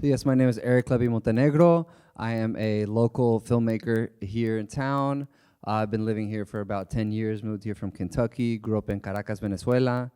Yes, my name is Eric Levy Montenegro. I am a local filmmaker here in town. I've been living here for about 10 years, moved here from Kentucky, grew up in Caracas, Venezuela.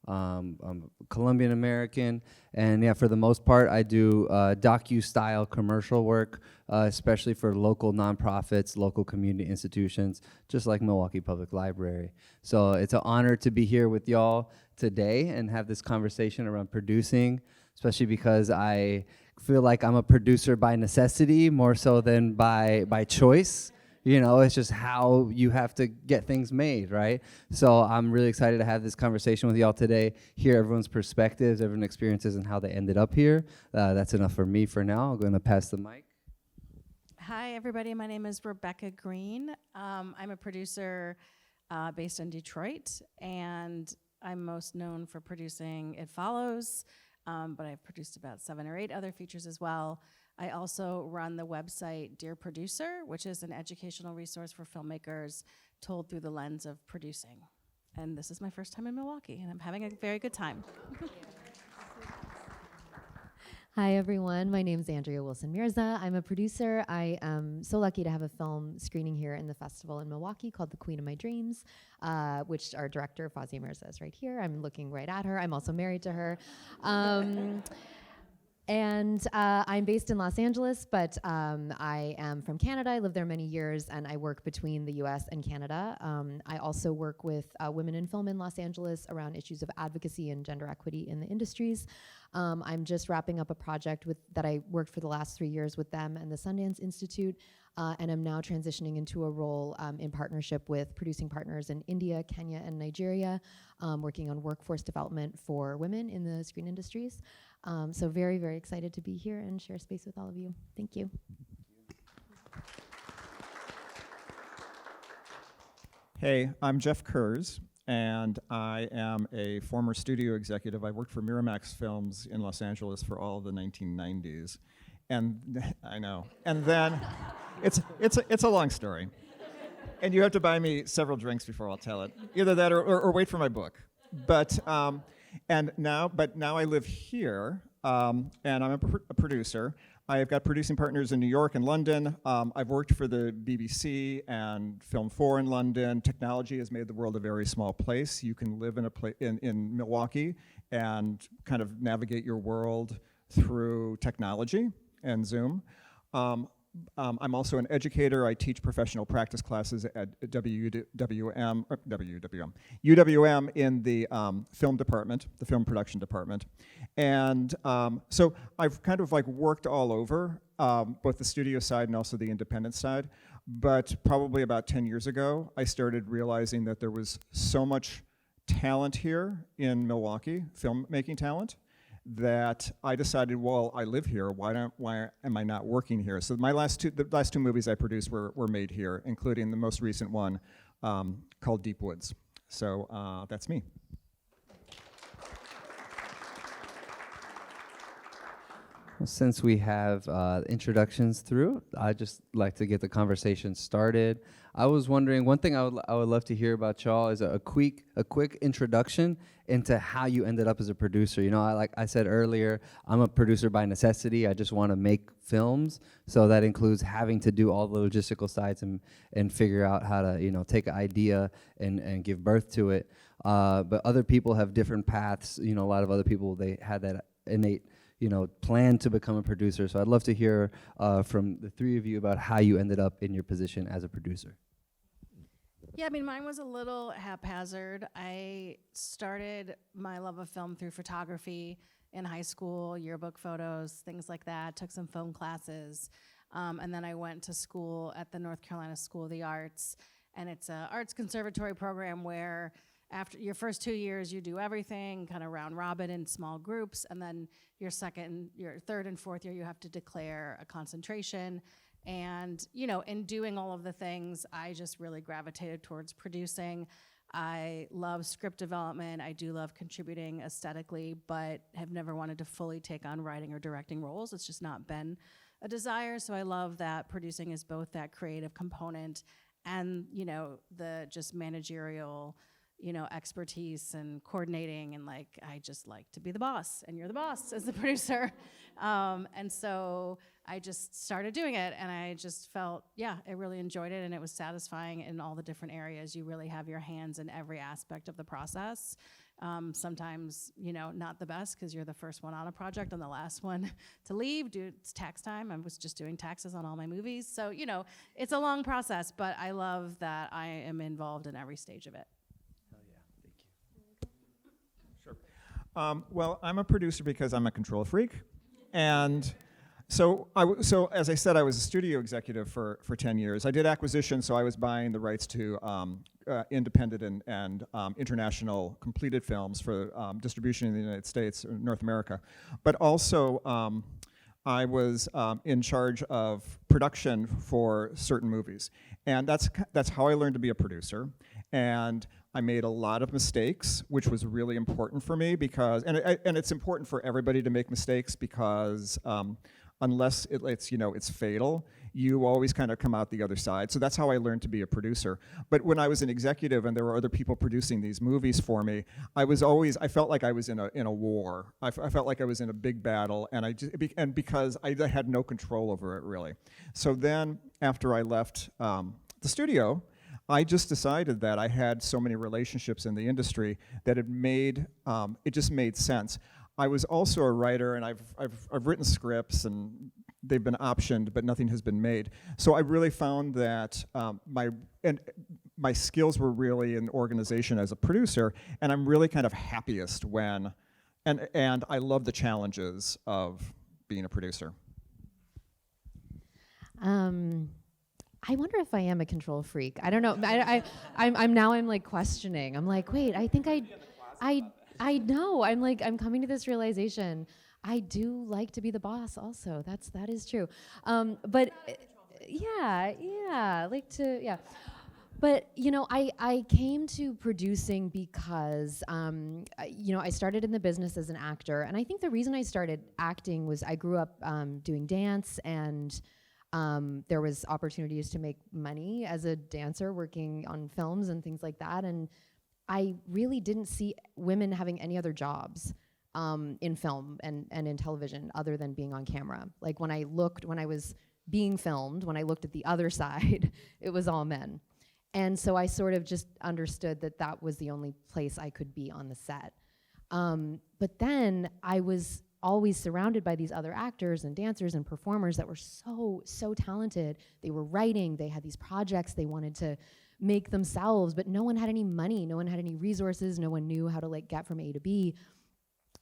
I'm Colombian American, and yeah, for the most part, I do docu-style commercial work, especially for local nonprofits, local community institutions, just like Milwaukee Public Library. So it's an honor to be here with y'all today and have this conversation around producing, especially because I feel like I'm a producer by necessity more so than by choice. You know, it's just how you have to get things made, right? So I'm really excited to have this conversation with y'all today, hear everyone's perspectives, everyone's experiences, and how they ended up here. That's enough for me for now. I'm going to pass the mic. Hi, everybody. My name is Rebecca Green. I'm a producer based in Detroit, and I'm most known for producing It Follows, but I've produced about 7 or 8 other features as well. I also run the website Dear Producer, which is an educational resource for filmmakers told through the lens of producing. And this is my first time in Milwaukee, and I'm having a very good time. Hi, everyone. My name is Andrea Wilson-Mirza. I'm a producer. I am so lucky to have a film screening here in the festival in Milwaukee called The Queen of My Dreams, which our director, Fazia Mirza, is right here. I'm looking right at her. I'm also married to her. And I'm based in Los Angeles, but I am from Canada. I lived there many years, and I work between the US and Canada. I also work with women in film in Los Angeles around issues of advocacy and gender equity in the industries. I'm just wrapping up a project that I worked for the last 3 years with them and the Sundance Institute, and I'm now transitioning into a role in partnership with producing partners in India, Kenya, and Nigeria, working on workforce development for women in the screen industries. So very, very excited to be here and share space with all of you. Thank you. Hey, I'm Jeff Kurz, and I am a former studio executive. I worked for Miramax Films in Los Angeles for all of the 1990s. And I know. And then it's a long story. And you have to buy me several drinks before I'll tell it. Either that or wait for my book. But now I live here, and I'm a producer. I've got producing partners in New York and London. I've worked for the BBC and Film 4 in London. Technology has made the world a very small place. You can live in Milwaukee and kind of navigate your world through technology and Zoom. I'm also an educator. I teach professional practice classes at UWM in the film department, the film production department. And so I've kind of like worked all over, both the studio side and also the independent side. But probably about 10 years ago, I started realizing that there was so much talent here in Milwaukee, filmmaking talent, that I decided, well, I live here. Why am I not working here? So the last two movies I produced were made here, including the most recent one called Deep Woods. So that's me. Well, since we have introductions through, I'd just like to get the conversation started. I was wondering, one thing I would love to hear about y'all is a quick introduction into how you ended up as a producer. You know, like I said earlier, I'm a producer by necessity. I just want to make films, so that includes having to do all the logistical sides and figure out how to, you know, take an idea and give birth to it. But other people have different paths. You know, a lot of other people, they had that innate, you know, plan to become a producer. So I'd love to hear from the three of you about how you ended up in your position as a producer. Yeah, I mean, mine was a little haphazard. I started my love of film through photography in high school, yearbook photos, things like that, took some film classes, and then I went to school at the North Carolina School of the Arts, and it's an arts conservatory program where after your first 2 years, you do everything, kind of round robin in small groups, and then your third and fourth year, you have to declare a concentration. And, you know, in doing all of the things, I just really gravitated towards producing. I love script development. I do love contributing aesthetically, but have never wanted to fully take on writing or directing roles. It's just not been a desire. So I love that producing is both that creative component and, you know, the just managerial, you know, expertise and coordinating, and like, I just like to be the boss, and you're the boss as the producer. And so I just started doing it, and I just felt, yeah, I really enjoyed it, and it was satisfying in all the different areas. You really have your hands in every aspect of the process. Sometimes, not the best because you're the first one on a project and the last one to leave. It's tax time. I was just doing taxes on all my movies. So, it's a long process, but I love that I am involved in every stage of it. Hell yeah, thank you. Sure. Well, I'm a producer because I'm a control freak. And so as I said, I was a studio executive for 10 years. I did acquisition, so I was buying the rights to independent and international completed films for distribution in the United States, or North America. But also, I was in charge of production for certain movies. And that's how I learned to be a producer. And I made a lot of mistakes, which was really important for me because, and it's important for everybody to make mistakes because unless it's fatal, you always kind of come out the other side. So that's how I learned to be a producer. But when I was an executive and there were other people producing these movies for me, I felt like I was in a war. I felt like I was in a big battle, and because I had no control over it really. So then after I left the studio, I just decided that I had so many relationships in the industry that it just made sense. I was also a writer, and I've written scripts, and they've been optioned, but nothing has been made. So I really found that my skills were really in organization as a producer, and I'm really kind of happiest when, and I love the challenges of being a producer. I wonder if I am a control freak. I don't know. I'm like questioning. I'm like, wait, I think I know. I'm coming to this realization. I do like to be the boss also. That is true. But yeah. But I came to producing because I started in the business as an actor, and I think the reason I started acting was I grew up doing dance, and there was opportunities to make money as a dancer working on films and things like that, and I really didn't see women having any other jobs in film and in television other than being on camera. Like when I was being filmed, when I looked at the other side, it was all men. And so I sort of just understood that was the only place I could be on the set. But then I was always surrounded by these other actors and dancers and performers that were so talented. They were writing, they had these projects they wanted to make themselves, but no one had any money, no one had any resources, no one knew how to get from A to B.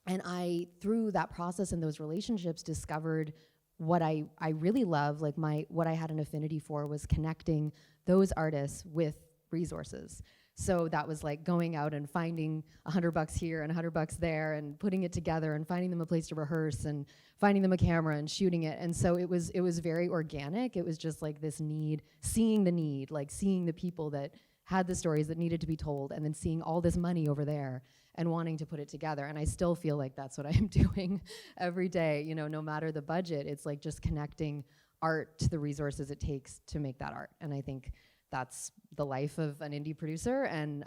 And I, through that process and those relationships, discovered what I really love, what I had an affinity for was connecting those artists with resources. So that was like going out and finding $100 here and $100 there and putting it together and finding them a place to rehearse and finding them a camera and shooting it. And so it was very organic. It was just like this need, seeing the need, like seeing the people that had the stories that needed to be told, and then seeing all this money over there and wanting to put it together. And I still feel like that's what I'm doing every day. No matter the budget, it's like just connecting art to the resources it takes to make that art. And I think that's the life of an indie producer, and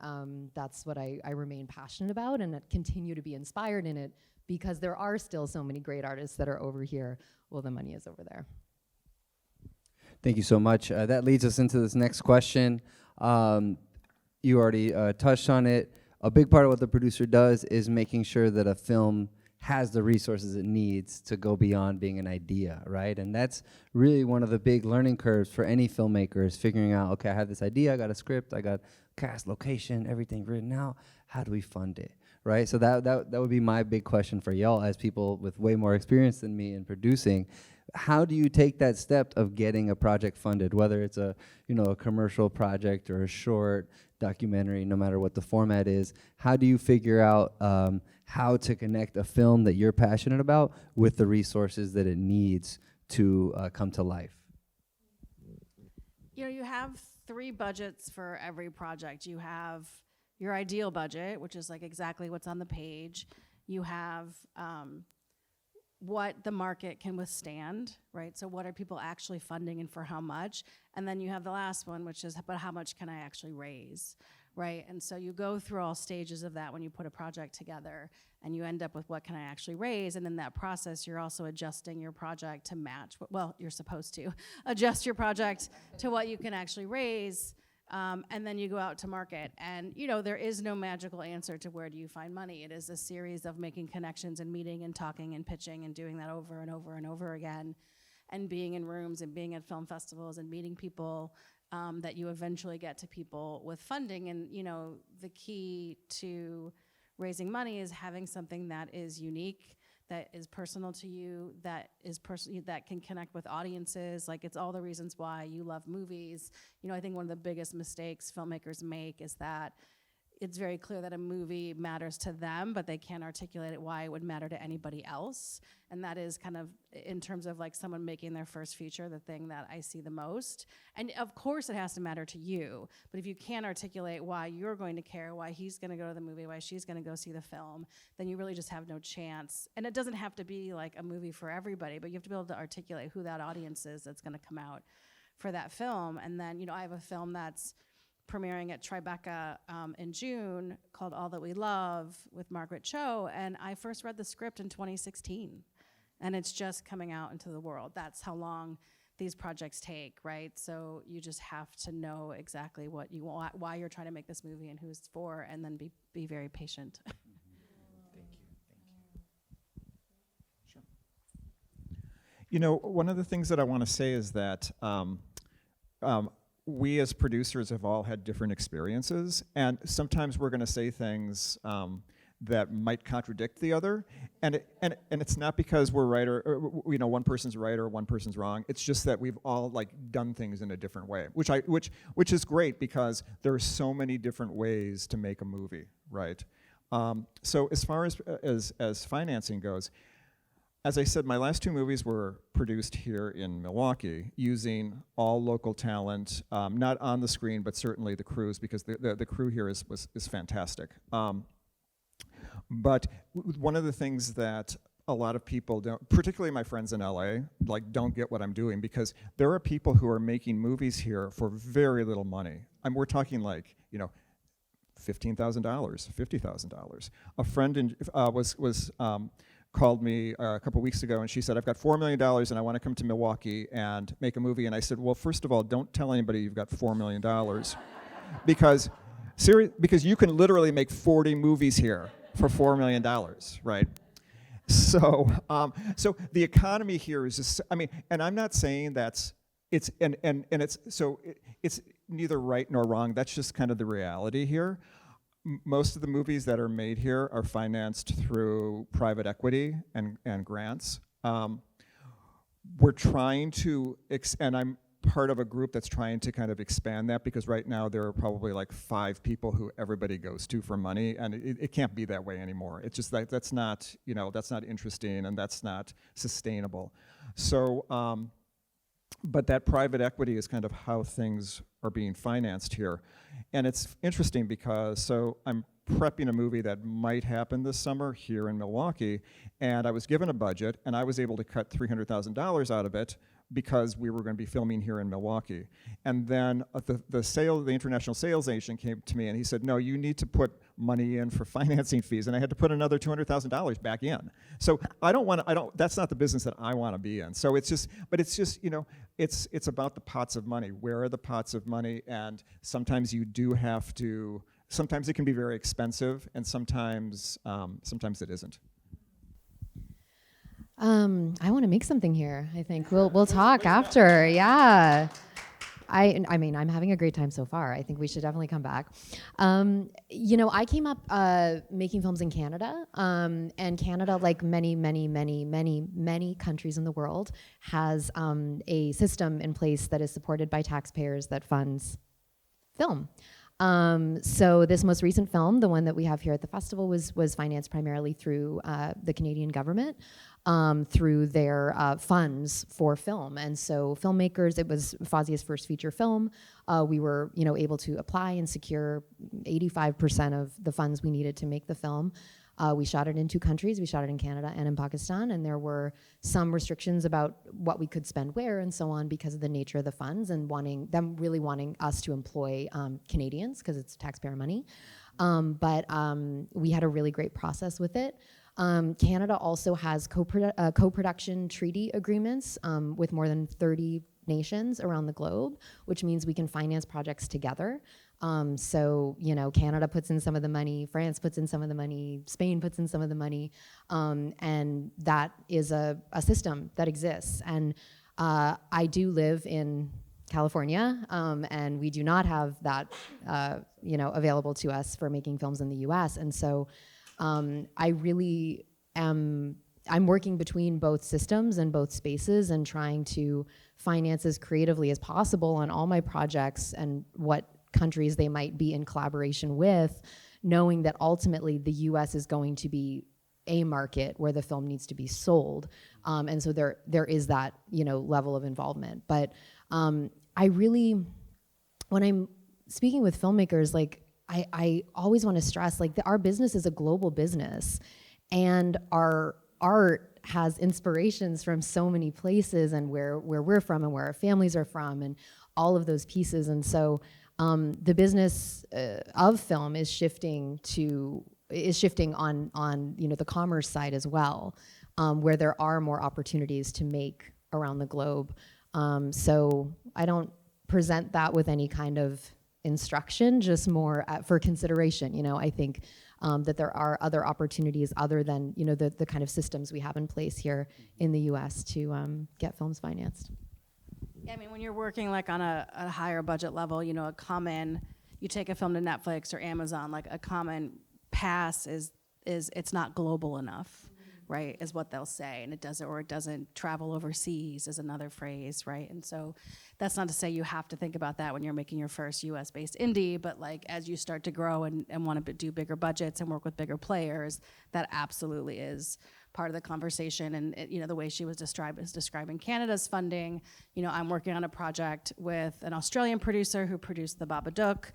that's what I remain passionate about and continue to be inspired in it, because there are still so many great artists that are over here while the money is over there. Thank you so much. That leads us into this next question. You already touched on it. A big part of what the producer does is making sure that a film has the resources it needs to go beyond being an idea, right? And that's really one of the big learning curves for any filmmaker, is figuring out, okay, I have this idea, I got a script, I got cast, location, everything written out. How do we fund it, right? So that would be my big question for y'all as people with way more experience than me in producing. How do you take that step of getting a project funded, whether it's a commercial project or a short documentary, no matter what the format is? How do you figure out how to connect a film that you're passionate about with the resources that it needs to come to life? You have 3 budgets for every project. You have your ideal budget, which is like exactly what's on the page. You have what the market can withstand, right? So what are people actually funding and for how much? And then you have the last one, which is, but how much can I actually raise, right? And so you go through all stages of that when you put a project together, and you end up with what can I actually raise, and in that process, you're also adjusting your project to match, well, you're supposed to adjust your project to what you can actually raise, and then you go out to market. And there is no magical answer to where do you find money. It is a series of making connections and meeting and talking and pitching and doing that over and over and over again, and being in rooms and being at film festivals and meeting people, that you eventually get to people with funding. And the key to raising money is having something that is unique, that is personal to you, that can connect with audiences. Like, it's all the reasons why you love movies. I think one of the biggest mistakes filmmakers make is that it's very clear that a movie matters to them, but they can't articulate it why it would matter to anybody else. And that is kind of, in terms of like someone making their first feature, the thing that I see the most. And of course it has to matter to you, but if you can't articulate why you're going to care, why he's gonna go to the movie, why she's gonna go see the film, then you really just have no chance. And it doesn't have to be like a movie for everybody, but you have to be able to articulate who that audience is that's gonna come out for that film. And then, I have a film that's premiering at Tribeca in June called All That We Love with Margaret Cho, and I first read the script in 2016, and it's just coming out into the world. That's how long these projects take, right? So you just have to know exactly what you want, why you're trying to make this movie and who it's for, and then be very patient. Thank you. Sure. One of the things that I want to say is that we as producers have all had different experiences, and sometimes we're going to say things that might contradict the other, and it's not because we're right or one person's right or one person's wrong. It's just that we've all done things in a different way, which is great because there are so many different ways to make a movie, right? So as far as financing goes, as I said, my last two movies were produced here in Milwaukee using all local talent, not on the screen, but certainly the crews, because the crew here is fantastic. But one of the things that a lot of people don't, particularly my friends in LA, don't get what I'm doing, because there are people who are making movies here for very little money. We're talking $15,000, $50,000. A friend called me a couple weeks ago, and she said, I've got $4 million and I want to come to Milwaukee and make a movie. And I said, well, first of all, don't tell anybody you've got $4 million because you can literally make 40 movies here for $4 million, right? So the economy here is just, and I'm not saying it's neither right nor wrong. That's just kind of the reality here. Most of the movies that are made here are financed through private equity and grants. We're trying to, and I'm part of a group that's trying to kind of expand that, because right now there are probably 5 people who everybody goes to for money, and it can't be that way anymore. It's just that's not interesting, and that's not sustainable. So, but that private equity is kind of how things are being financed here. And it's interesting because, I'm prepping a movie that might happen this summer here in Milwaukee, and I was given a budget, and I was able to cut $300,000 out of it because we were going to be filming here in Milwaukee. And then the international sales agent came to me and he said, no, you need to put money in for financing fees, and I had to put another $200,000 back in. So that's not the business that I want to be in. So it's just about the pots of money. Where are the pots of money? And sometimes you do have to, sometimes it can be very expensive, and sometimes it isn't. I want to make something here. I think we'll talk after. Yeah. I'm having a great time so far. I think we should definitely come back. I came up making films in Canada, and Canada, like many countries in the world, has a system in place that is supported by taxpayers that funds film. So this most recent film, the one that we have here at the festival, was financed primarily through the Canadian government, through their funds for film. And so filmmakers, it was Fazia's first feature film. We were able to apply and secure 85% of the funds we needed to make the film. We shot it in 2 countries. We shot it in Canada and in Pakistan, and there were some restrictions about what we could spend where and so on because of the nature of the funds and really wanting us to employ Canadians because it's taxpayer money. But we had a really great process with it. Canada also has co-production treaty agreements with more than 30 nations around the globe, which means we can finance projects together. So, Canada puts in some of the money, France puts in some of the money, Spain puts in some of the money, and that is a system that exists. And I do live in California, and we do not have that, available to us for making films in the US. And so I really I'm working between both systems and both spaces and trying to finance as creatively as possible on all my projects and what countries they might be in collaboration with, knowing that ultimately the US is going to be a market where the film needs to be sold. And so there is that, level of involvement. But I really, when I'm speaking with filmmakers, I always want to stress, our business is a global business, and our art has inspirations from so many places, and where we're from and where our families are from, and all of those pieces. And so the business of film is shifting on the commerce side as well, where there are more opportunities to make around the globe. So I don't present that with any kind of instruction, just more for consideration. I think that there are other opportunities other than the kind of systems we have in place here in the U.S. to get films financed. Yeah, I mean, when you're working on a higher budget level, you take a film to Netflix or Amazon, a common pass is it's not global enough, right, is what they'll say, and it doesn't travel overseas is another phrase, right? And so that's not to say you have to think about that when you're making your first US-based indie, but as you start to grow and want to do bigger budgets and work with bigger players, that absolutely is part of the conversation. And the way she was describing Canada's funding. I'm working on a project with an Australian producer who produced The Babadook,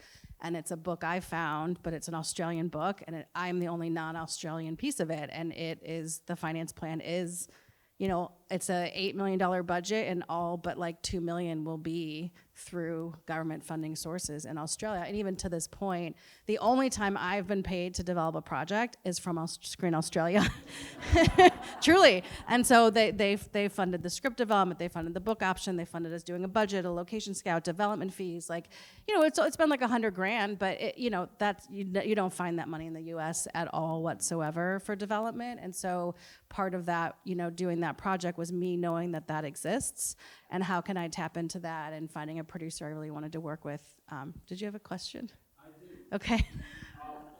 and it's a book I found, but it's an Australian book, and I'm the only non-Australian piece of it, and the finance plan is, it's a $8 million budget, and all but $2 million will be through government funding sources in Australia. And even to this point, the only time I've been paid to develop a project is from Screen Australia, truly. And so they funded the script development, they funded the book option, they funded us doing a budget, a location scout, development fees. It's been $100,000, but that's you don't find that money in the U.S. at all whatsoever for development. And so part of that, doing that project was me knowing that exists, and how can I tap into that, and finding a producer I really wanted to work with. Did you have a question? I do. Okay.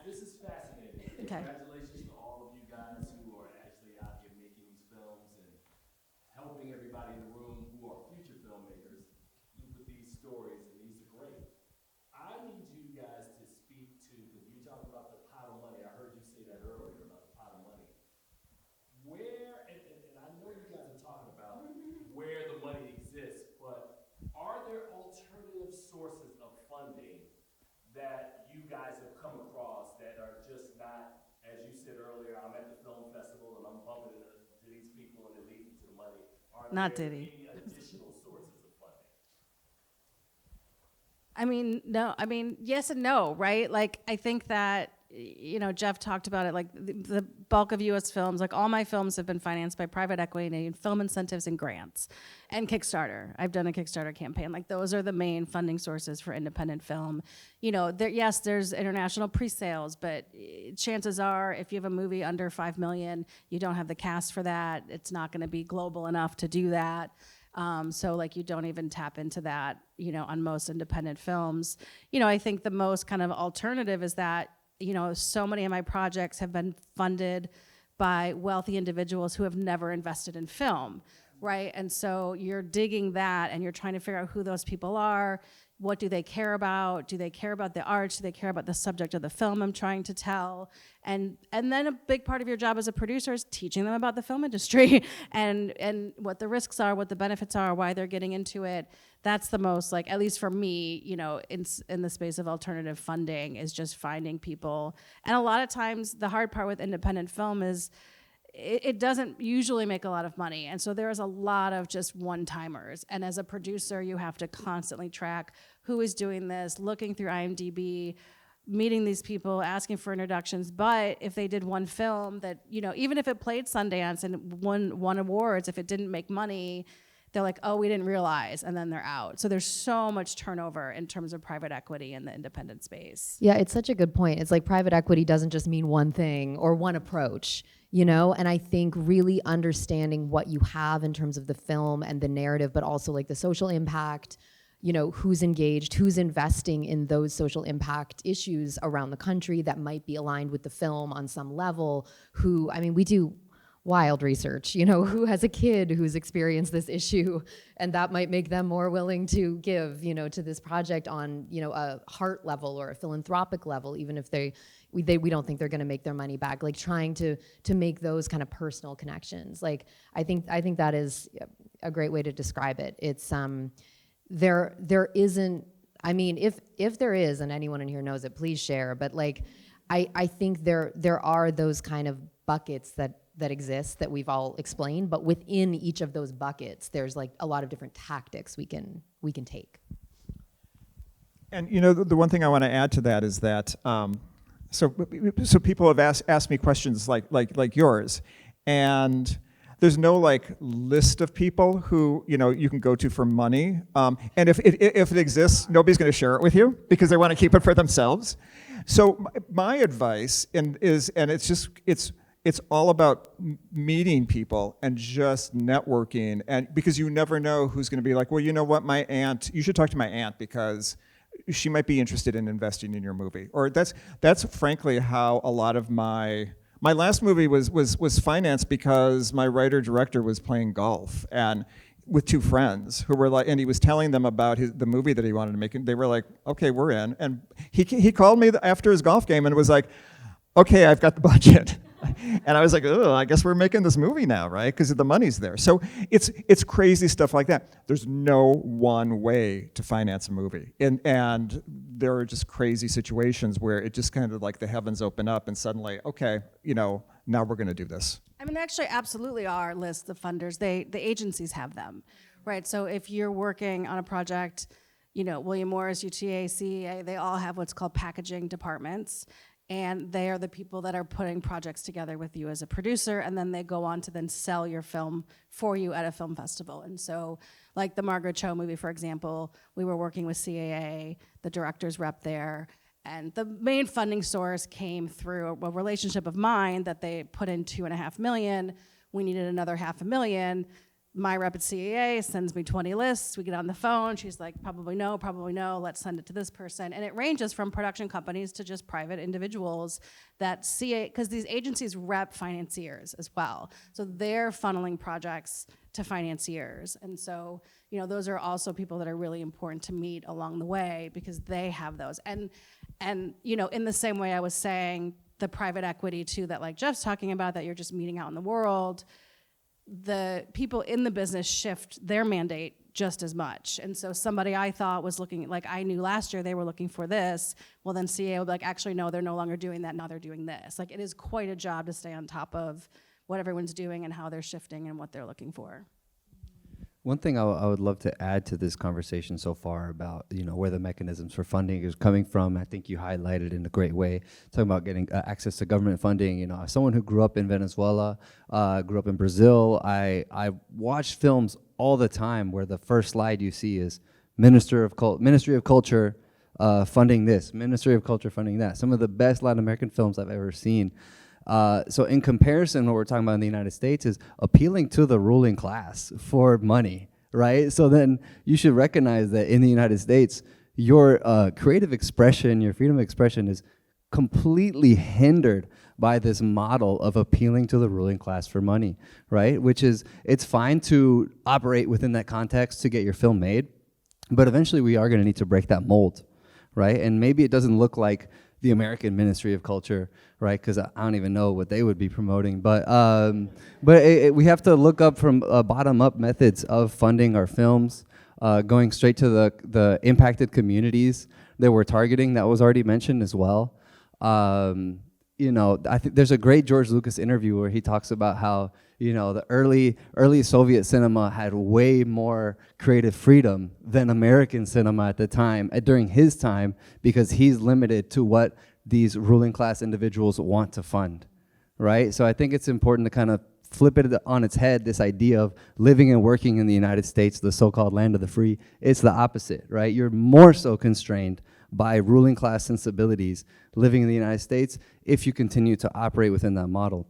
This is fascinating. Okay. Congratulations to all of you guys who are actually out here making these films and helping everybody in the room who are future filmmakers with these stories, and these are great. I need you guys to speak to, because you talked about the pot of money. I heard you say that earlier about the pot of money. Where, and I know you guys are talking about where the money exists, but are there alternative sources of funding that you guys have come across that are just not, as you said earlier, I'm at the film festival and I'm bumping into these people and they lead me to the money. Are Not there Diddy. any additional sources of funding? No. Yes and no, right? I think that, Jeff talked about it, the bulk of U.S. films, all my films have been financed by private equity and film incentives and grants and Kickstarter. I've done a Kickstarter campaign. Those are the main funding sources for independent film. There's international pre-sales, but chances are if you have a movie under $5 million, you don't have the cast for that. It's not going to be global enough to do that. So you don't even tap into that, on most independent films. I think the most kind of alternative is that, so many of my projects have been funded by wealthy individuals who have never invested in film, right? And so you're digging that and you're trying to figure out who those people are. what do they care about? Do they care about the arts? Do they care about the subject of the film I'm trying to tell? And then a big part of your job as a producer is teaching them about the film industry and what the risks are, what the benefits are, why they're getting into it. That's the most, like, at least for me, you know, in the space of alternative funding, is just finding people. And a lot of times the hard part with independent film is it doesn't usually make a lot of money. And so there's a lot of just one-timers. And as a producer, you have to constantly track who is doing this, looking through IMDb, meeting these people, asking for introductions. But if they did one film that, you know, even if it played Sundance and won awards, if it didn't make money, they're like, oh, we didn't realize, and then they're out. So there's so much turnover in terms of private equity in the independent space. Yeah, it's such a good point. It's like private equity doesn't just mean one thing or one approach, you know? And I think really understanding what you have in terms of the film and the narrative, but also like the social impact, you know, who's engaged, who's investing in those social impact issues around the country that might be aligned with the film on some level, who, I mean, we do wild research, you know, who has a kid who's experienced this issue, and that might make them more willing to give, you know, to this project on, you know, a heart level or a philanthropic level, even if we don't think they're going to make their money back. Like trying to make those kind of personal connections. Like I think that is a great way to describe it. It's there isn't. I mean, if there is, and anyone in here knows it, please share. But like, I think there are those kind of buckets that exist that we've all explained, but within each of those buckets, there's like a lot of different tactics we can take. And you know, the one thing I want to add to that is that so people have asked me questions like yours, and there's no like list of people who, you know, you can go to for money, and if it exists, nobody's going to share it with you because they want to keep it for themselves. So my advice it's all about meeting people and just networking, and because you never know who's going to be like, well, you know what, my aunt, you should talk to my aunt because she might be interested in investing in your movie. Or that's frankly how a lot of my last movie was financed, because my writer director was playing golf and with two friends who were like, and he was telling them about the movie that he wanted to make, and they were like, okay, we're in. And he called me after his golf game and was like, okay, I've got the budget. And I was like, oh, I guess we're making this movie now, right? Because the money's there. So it's crazy stuff like that. There's no one way to finance a movie. And there are just crazy situations where it just kind of like the heavens open up and suddenly, okay, you know, now we're going to do this. I mean, there actually absolutely are lists of funders. The agencies have them, right? So if you're working on a project, you know, William Morris, UTA, CEA, they all have what's called packaging departments. And they are the people that are putting projects together with you as a producer, and then they go on to then sell your film for you at a film festival. And so, like the Margaret Cho movie, for example, we were working with CAA, the director's rep there, and the main funding source came through a relationship of mine that they put in $2.5 million. We needed another $500,000. My rep at CAA sends me 20 lists. We get on the phone. She's like, probably no, let's send it to this person. And it ranges from production companies to just private individuals that CAA, because these agencies rep financiers as well. So they're funneling projects to financiers. And so, you know, those are also people that are really important to meet along the way because they have those. And you know, in the same way I was saying, the private equity too, that like Jeff's talking about, that you're just meeting out in the world, the people in the business shift their mandate just as much. And so somebody I thought was looking, like I knew last year they were looking for this, well then CA would be like, actually no, they're no longer doing that, now they're doing this. Like it is quite a job to stay on top of what everyone's doing and how they're shifting and what they're looking for. One thing I would love to add to this conversation so far about, you know, where the mechanisms for funding is coming from, I think you highlighted in a great way, talking about getting access to government funding. You know, as someone who grew up in Venezuela, grew up in Brazil, I watch films all the time where the first slide you see is Ministry of Culture funding this, Ministry of Culture funding that. Some of the best Latin American films I've ever seen. So in comparison, what we're talking about in the United States is appealing to the ruling class for money, right? So then you should recognize that in the United States, your creative expression, your freedom of expression is completely hindered by this model of appealing to the ruling class for money, right? Which is, it's fine to operate within that context to get your film made, But eventually we are going to need to break that mold, right? And maybe it doesn't look like the American Ministry of Culture, right? Because I don't even know what they would be promoting. But we have to look up from bottom-up methods of funding our films, going straight to the impacted communities that we're targeting. That was already mentioned as well. You know, I think there's a great George Lucas interview where he talks about how, you know, the early Soviet cinema had way more creative freedom than American cinema at the time, during his time, because he's limited to what these ruling class individuals want to fund, right? So I think it's important to kind of flip it on its head, this idea of living and working in the United States, the so-called land of the free. It's the opposite, right? You're more so constrained by ruling class sensibilities living in the United States if you continue to operate within that model.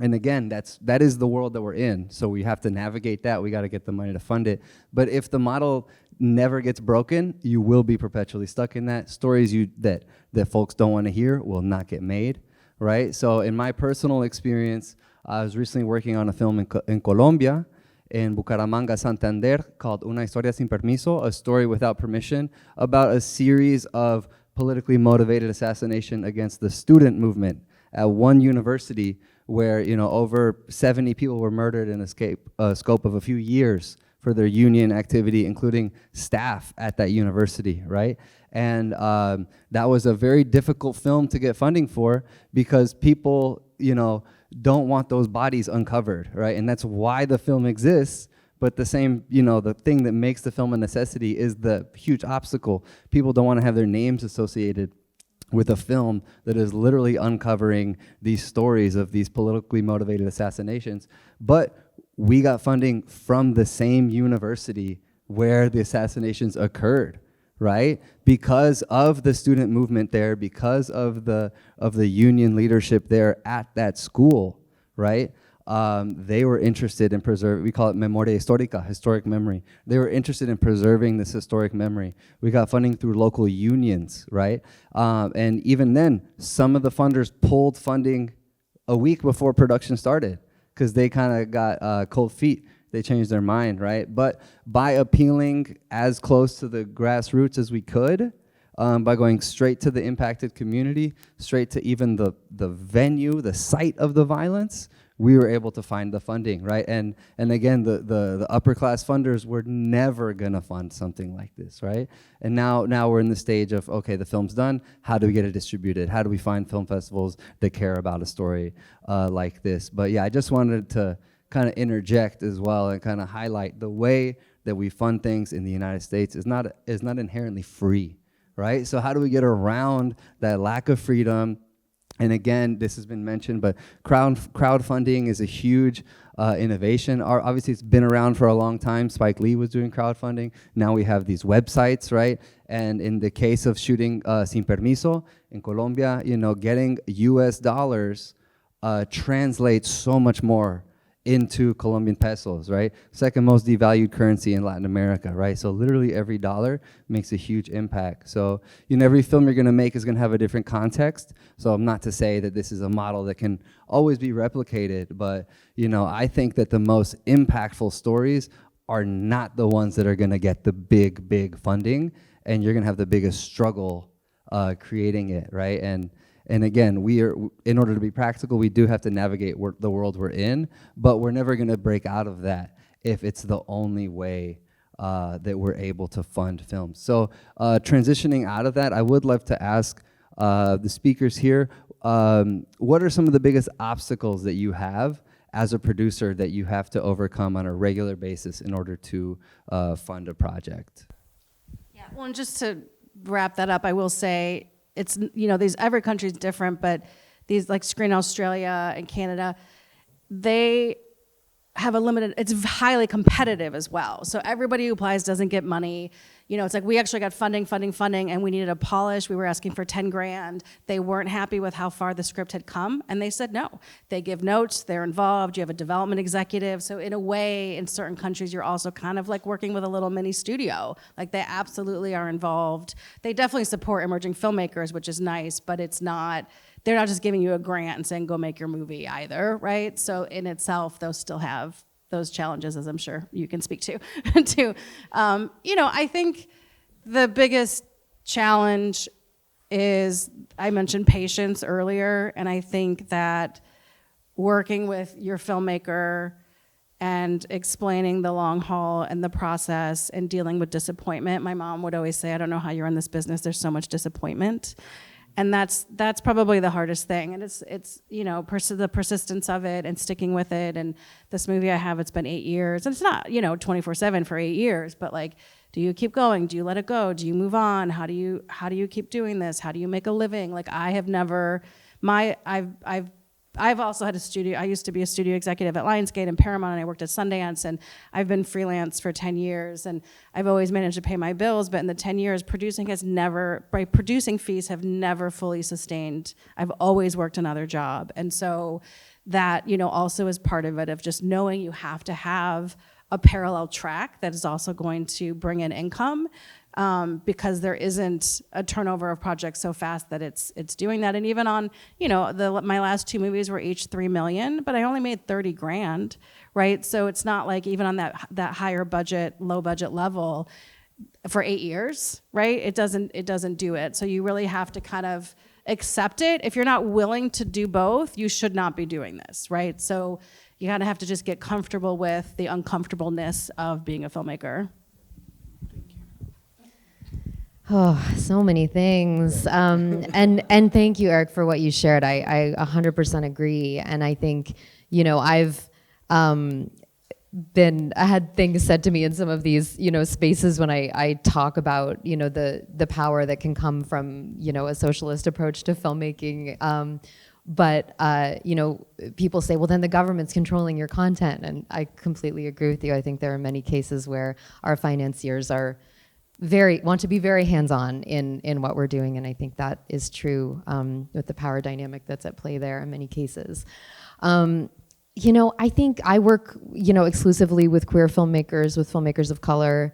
And again, that is the world that we're in. So we have to navigate that. We got to get the money to fund it. But if the model never gets broken, you will be perpetually stuck in that. Stories that folks don't want to hear will not get made, right? So in my personal experience, I was recently working on a film in Colombia, in Bucaramanga, Santander, called Una Historia Sin Permiso, a story without permission, about a series of politically motivated assassination against the student movement at one university, where, you know, over 70 people were murdered in a scope of a few years for their union activity, including staff at that university, right? And that was a very difficult film to get funding for, because people, you know, don't want those bodies uncovered, right? And that's why the film exists. But the same, you know, the thing that makes the film a necessity is the huge obstacle. People don't want to have their names associated with a film that is literally uncovering these stories of these politically motivated assassinations. But we got funding from the same university where the assassinations occurred, right? Because of the student movement there, because of the union leadership there at that school, right? They were interested in preserving, we call it memoria histórica, historic memory. They were interested in preserving this historic memory. We got funding through local unions, right? And even then, some of the funders pulled funding a week before production started, because they kind of got cold feet. They changed their mind, right? But by appealing as close to the grassroots as we could, by going straight to the impacted community, straight to even the venue, the site of the violence, we were able to find the funding, right? And again, the upper class funders were never gonna fund something like this, right? And now we're in the stage of, okay, the film's done, how do we get it distributed? How do we find film festivals that care about a story like this? But yeah, I just wanted to kind of interject as well and kind of highlight the way that we fund things in the United States is not inherently free, right? So how do we get around that lack of freedom? And again, this has been mentioned, but crowdfunding is a huge innovation. Obviously, it's been around for a long time. Spike Lee was doing crowdfunding. Now we have these websites, right? And in the case of shooting Sin Permiso in Colombia, you know, getting US dollars translates so much more into Colombian pesos, right? Second most devalued currency in Latin America, right? So literally every dollar makes a huge impact. So, you know, every film you're gonna make is gonna have a different context. So I'm not to say that this is a model that can always be replicated, but, you know, I think that the most impactful stories are not the ones that are gonna get the big funding, and you're gonna have the biggest struggle creating it, right? And again, in order to be practical, we do have to navigate the world we're in, but we're never gonna break out of that if it's the only way that we're able to fund films. So transitioning out of that, I would love to ask the speakers here, what are some of the biggest obstacles that you have as a producer that you have to overcome on a regular basis in order to fund a project? Yeah, well, and just to wrap that up, I will say, it's, you know, every country's different, but these like Screen Australia and Canada, they have a limited, it's highly competitive as well. So everybody who applies doesn't get money. You know, it's like we actually got funding, and we needed a polish. We were asking for 10 grand. They weren't happy with how far the script had come, and they said no. They give notes, they're involved, you have a development executive. So in a way, in certain countries, you're also kind of like working with a little mini studio. Like they absolutely are involved. They definitely support emerging filmmakers, which is nice, but it's not, they're not just giving you a grant and saying, go make your movie either, right? So in itself, those still have those challenges, as I'm sure you can speak to. too. I think the biggest challenge is, I mentioned patience earlier, and I think that working with your filmmaker and explaining the long haul and the process and dealing with disappointment. My mom would always say, I don't know how you're in this business, there's so much disappointment. And that's probably the hardest thing. And it's the persistence of it and sticking with it. And this movie I have, it's been 8 years. And it's not, 24/7 for 8 years, but like, do you keep going? Do you let it go? Do you move on? How do you keep doing this? How do you make a living? Like, I have never, I've also had a studio. I used to be a studio executive at Lionsgate and Paramount, and I worked at Sundance, and I've been freelance for 10 years, and I've always managed to pay my bills, but in the 10 years, producing fees have never fully sustained. I've always worked another job, and so that, also is part of it, of just knowing you have to have a parallel track that is also going to bring in income, because there isn't a turnover of projects so fast that it's doing that. And even on, my last 2 movies were each $3 million, but I only made 30 grand, right? So it's not like even on that higher budget, low budget level for 8 years, right? It doesn't do it. So you really have to kind of accept it. If you're not willing to do both, you should not be doing this, right? So you kind of have to just get comfortable with the uncomfortableness of being a filmmaker. Oh, so many things. And thank you, Eric, for what you shared. I 100% agree. And I think, I've I had things said to me in some of these, spaces when I talk about, the power that can come from, a socialist approach to filmmaking. But people say, well, then the government's controlling your content. And I completely agree with you. I think there are many cases where our financiers want to be very hands-on in what we're doing, and I think that is true with the power dynamic that's at play there in many cases. I think I work, exclusively with queer filmmakers, with filmmakers of color,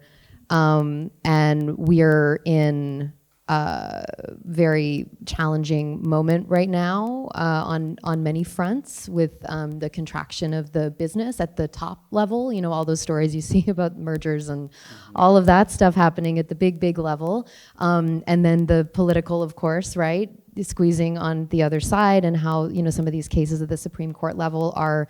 and we're in a very challenging moment right now on many fronts with the contraction of the business at the top level, all those stories you see about mergers and all of that stuff happening at the big level. And then the political, of course, right, squeezing on the other side, and how, some of these cases at the Supreme Court level are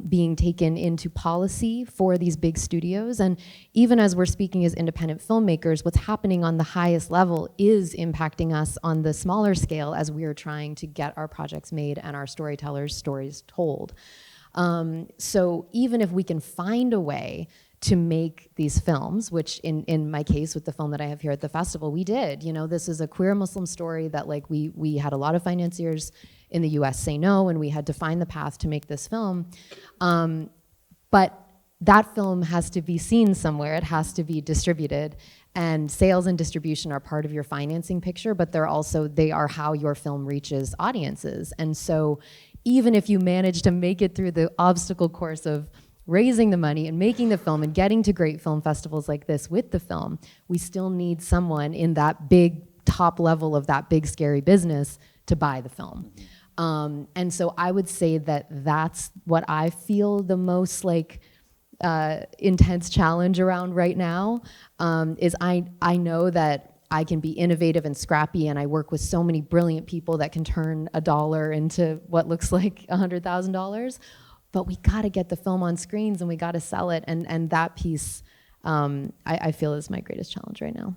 being taken into policy for these big studios. And even as we're speaking as independent filmmakers, what's happening on the highest level is impacting us on the smaller scale as we are trying to get our projects made and our storytellers' stories told. So even if we can find a way to make these films, which in my case with the film that I have here at the festival, we did. This is a queer Muslim story that we had a lot of financiers in the US say no, and we had to find the path to make this film. But that film has to be seen somewhere, it has to be distributed, and sales and distribution are part of your financing picture, but they are how your film reaches audiences. And so even if you manage to make it through the obstacle course of raising the money and making the film and getting to great film festivals like this with the film, we still need someone in that big top level of that big scary business to buy the film. And so I would say that that's what I feel the most intense challenge around right now, is I know that I can be innovative and scrappy, and I work with so many brilliant people that can turn $1 into what looks like $100,000, but we gotta get the film on screens and we gotta sell it, and that piece I feel is my greatest challenge right now.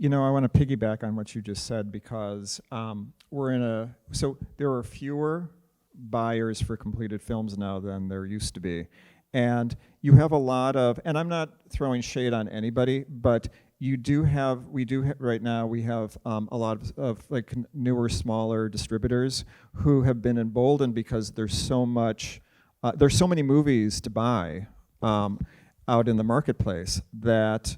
I want to piggyback on what you just said, because so there are fewer buyers for completed films now than there used to be. And you have a lot of, and I'm not throwing shade on anybody, but right now we have a lot of newer, smaller distributors who have been emboldened because there's so many movies to buy out in the marketplace that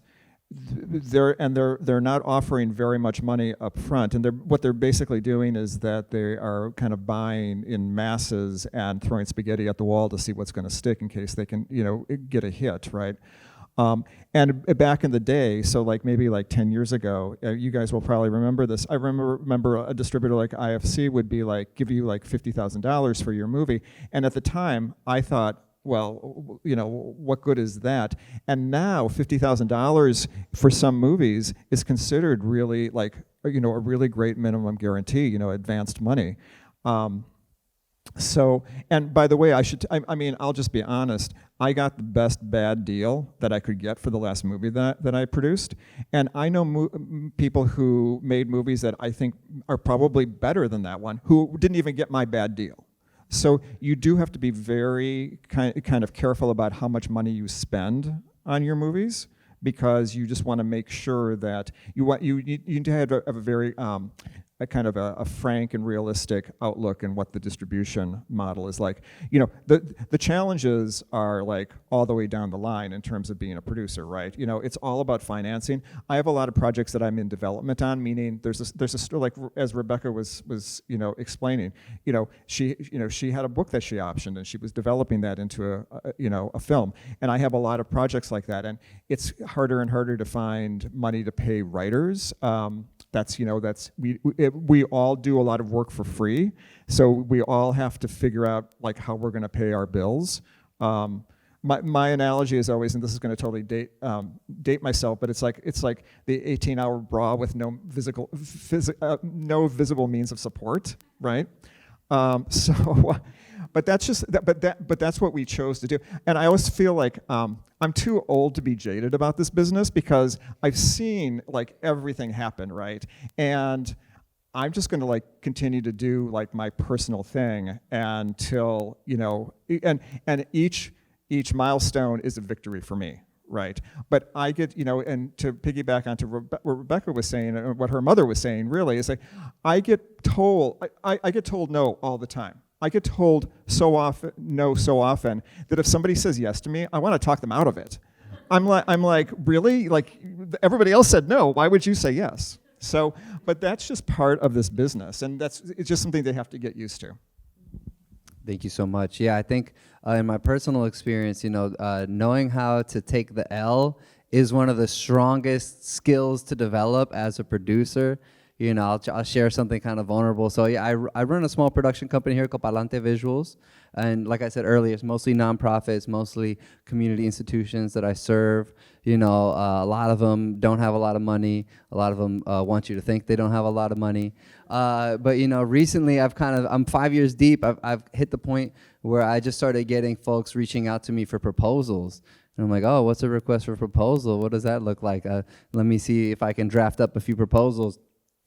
they're not offering very much money up front, and what they're basically doing is that they are kind of buying in masses and throwing spaghetti at the wall to see what's going to stick in case they can get a hit, right? And back in the day, so like maybe like 10 years ago, you guys will probably remember this. I remember a distributor like IFC would be like, give you like $50,000 for your movie. And at the time, I thought, well, you know, what good is that? And now $50,000 for some movies is considered really like, you know, a really great minimum guarantee, you know, advanced money. So, and by the way, I mean, I'll just be honest, I got the best bad deal that I could get for the last movie that I produced. And I know people who made movies that I think are probably better than that one, who didn't even get my bad deal. So you do have to be very kind of careful about how much money you spend on your movies, because you just want to make sure that you need to have a very a kind of a frank and realistic outlook in what the distribution model is like. You know, the challenges are like all the way down the line in terms of being a producer, right? You know, it's all about financing. I have a lot of projects that I'm in development on, meaning there's a story, like as Rebecca was you know, explaining. You know, she had a book that she optioned, and she was developing that into a film. And I have a lot of projects like that, and it's harder and harder to find money to pay writers. We all do a lot of work for free, so we all have to figure out like how we're going to pay our bills. My analogy is always, and this is going to totally date myself, but it's like the 18-hour bra with no visible means of support, right? But that's just but that's what we chose to do. And I always feel like I'm too old to be jaded about this business, because I've seen like everything happen, right? And I'm just going to like continue to do like my personal thing until, you know, and each milestone is a victory for me, right? But I get, you know, and to piggyback onto what Rebecca was saying, and what her mother was saying, really, is like I get told no all the time. I get told so often that if somebody says yes to me, I want to talk them out of it. I'm like, really? Like, everybody else said no, why would you say yes? So, but that's just part of this business, and it's just something they have to get used to. Thank you so much. Yeah, I think in my personal experience, you know, knowing how to take the L is one of the strongest skills to develop as a producer. You know, I'll share something kind of vulnerable. So yeah, I run a small production company here called Palante Visuals. And like I said earlier, it's mostly nonprofits, mostly community institutions that I serve. You know, a lot of them don't have a lot of money. A lot of them want you to think they don't have a lot of money. But you know, recently I'm 5 years deep. I've hit the point where I just started getting folks reaching out to me for proposals. And I'm like, oh, what's a request for proposal? What does that look like? Let me see if I can draft up a few proposals.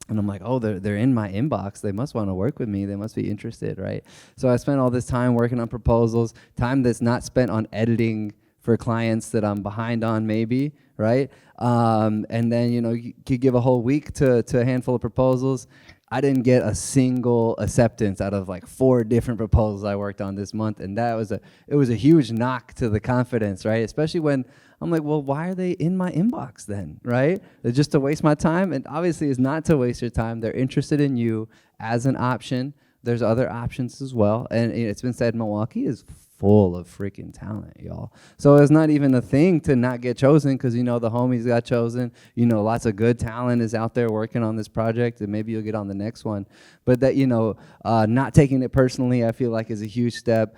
And I'm like, oh, they're in my inbox. They must want to work with me. They must be interested, right? So I spent all this time working on proposals, time that's not spent on editing for clients that I'm behind on maybe, right? And then, you know, you could give a whole week to a handful of proposals. I didn't get a single acceptance out of like 4 different proposals I worked on this month. And it was a huge knock to the confidence, right? Especially when I'm like, well, why are they in my inbox then, right? They're just to waste my time? And obviously it's not to waste your time. They're interested in you as an option. There's other options as well. And it's been said Milwaukee is full of freaking talent, y'all. So it's not even a thing to not get chosen, because, you know, the homies got chosen. You know, lots of good talent is out there working on this project, and maybe you'll get on the next one. But that, you know, not taking it personally, I feel like is a huge step.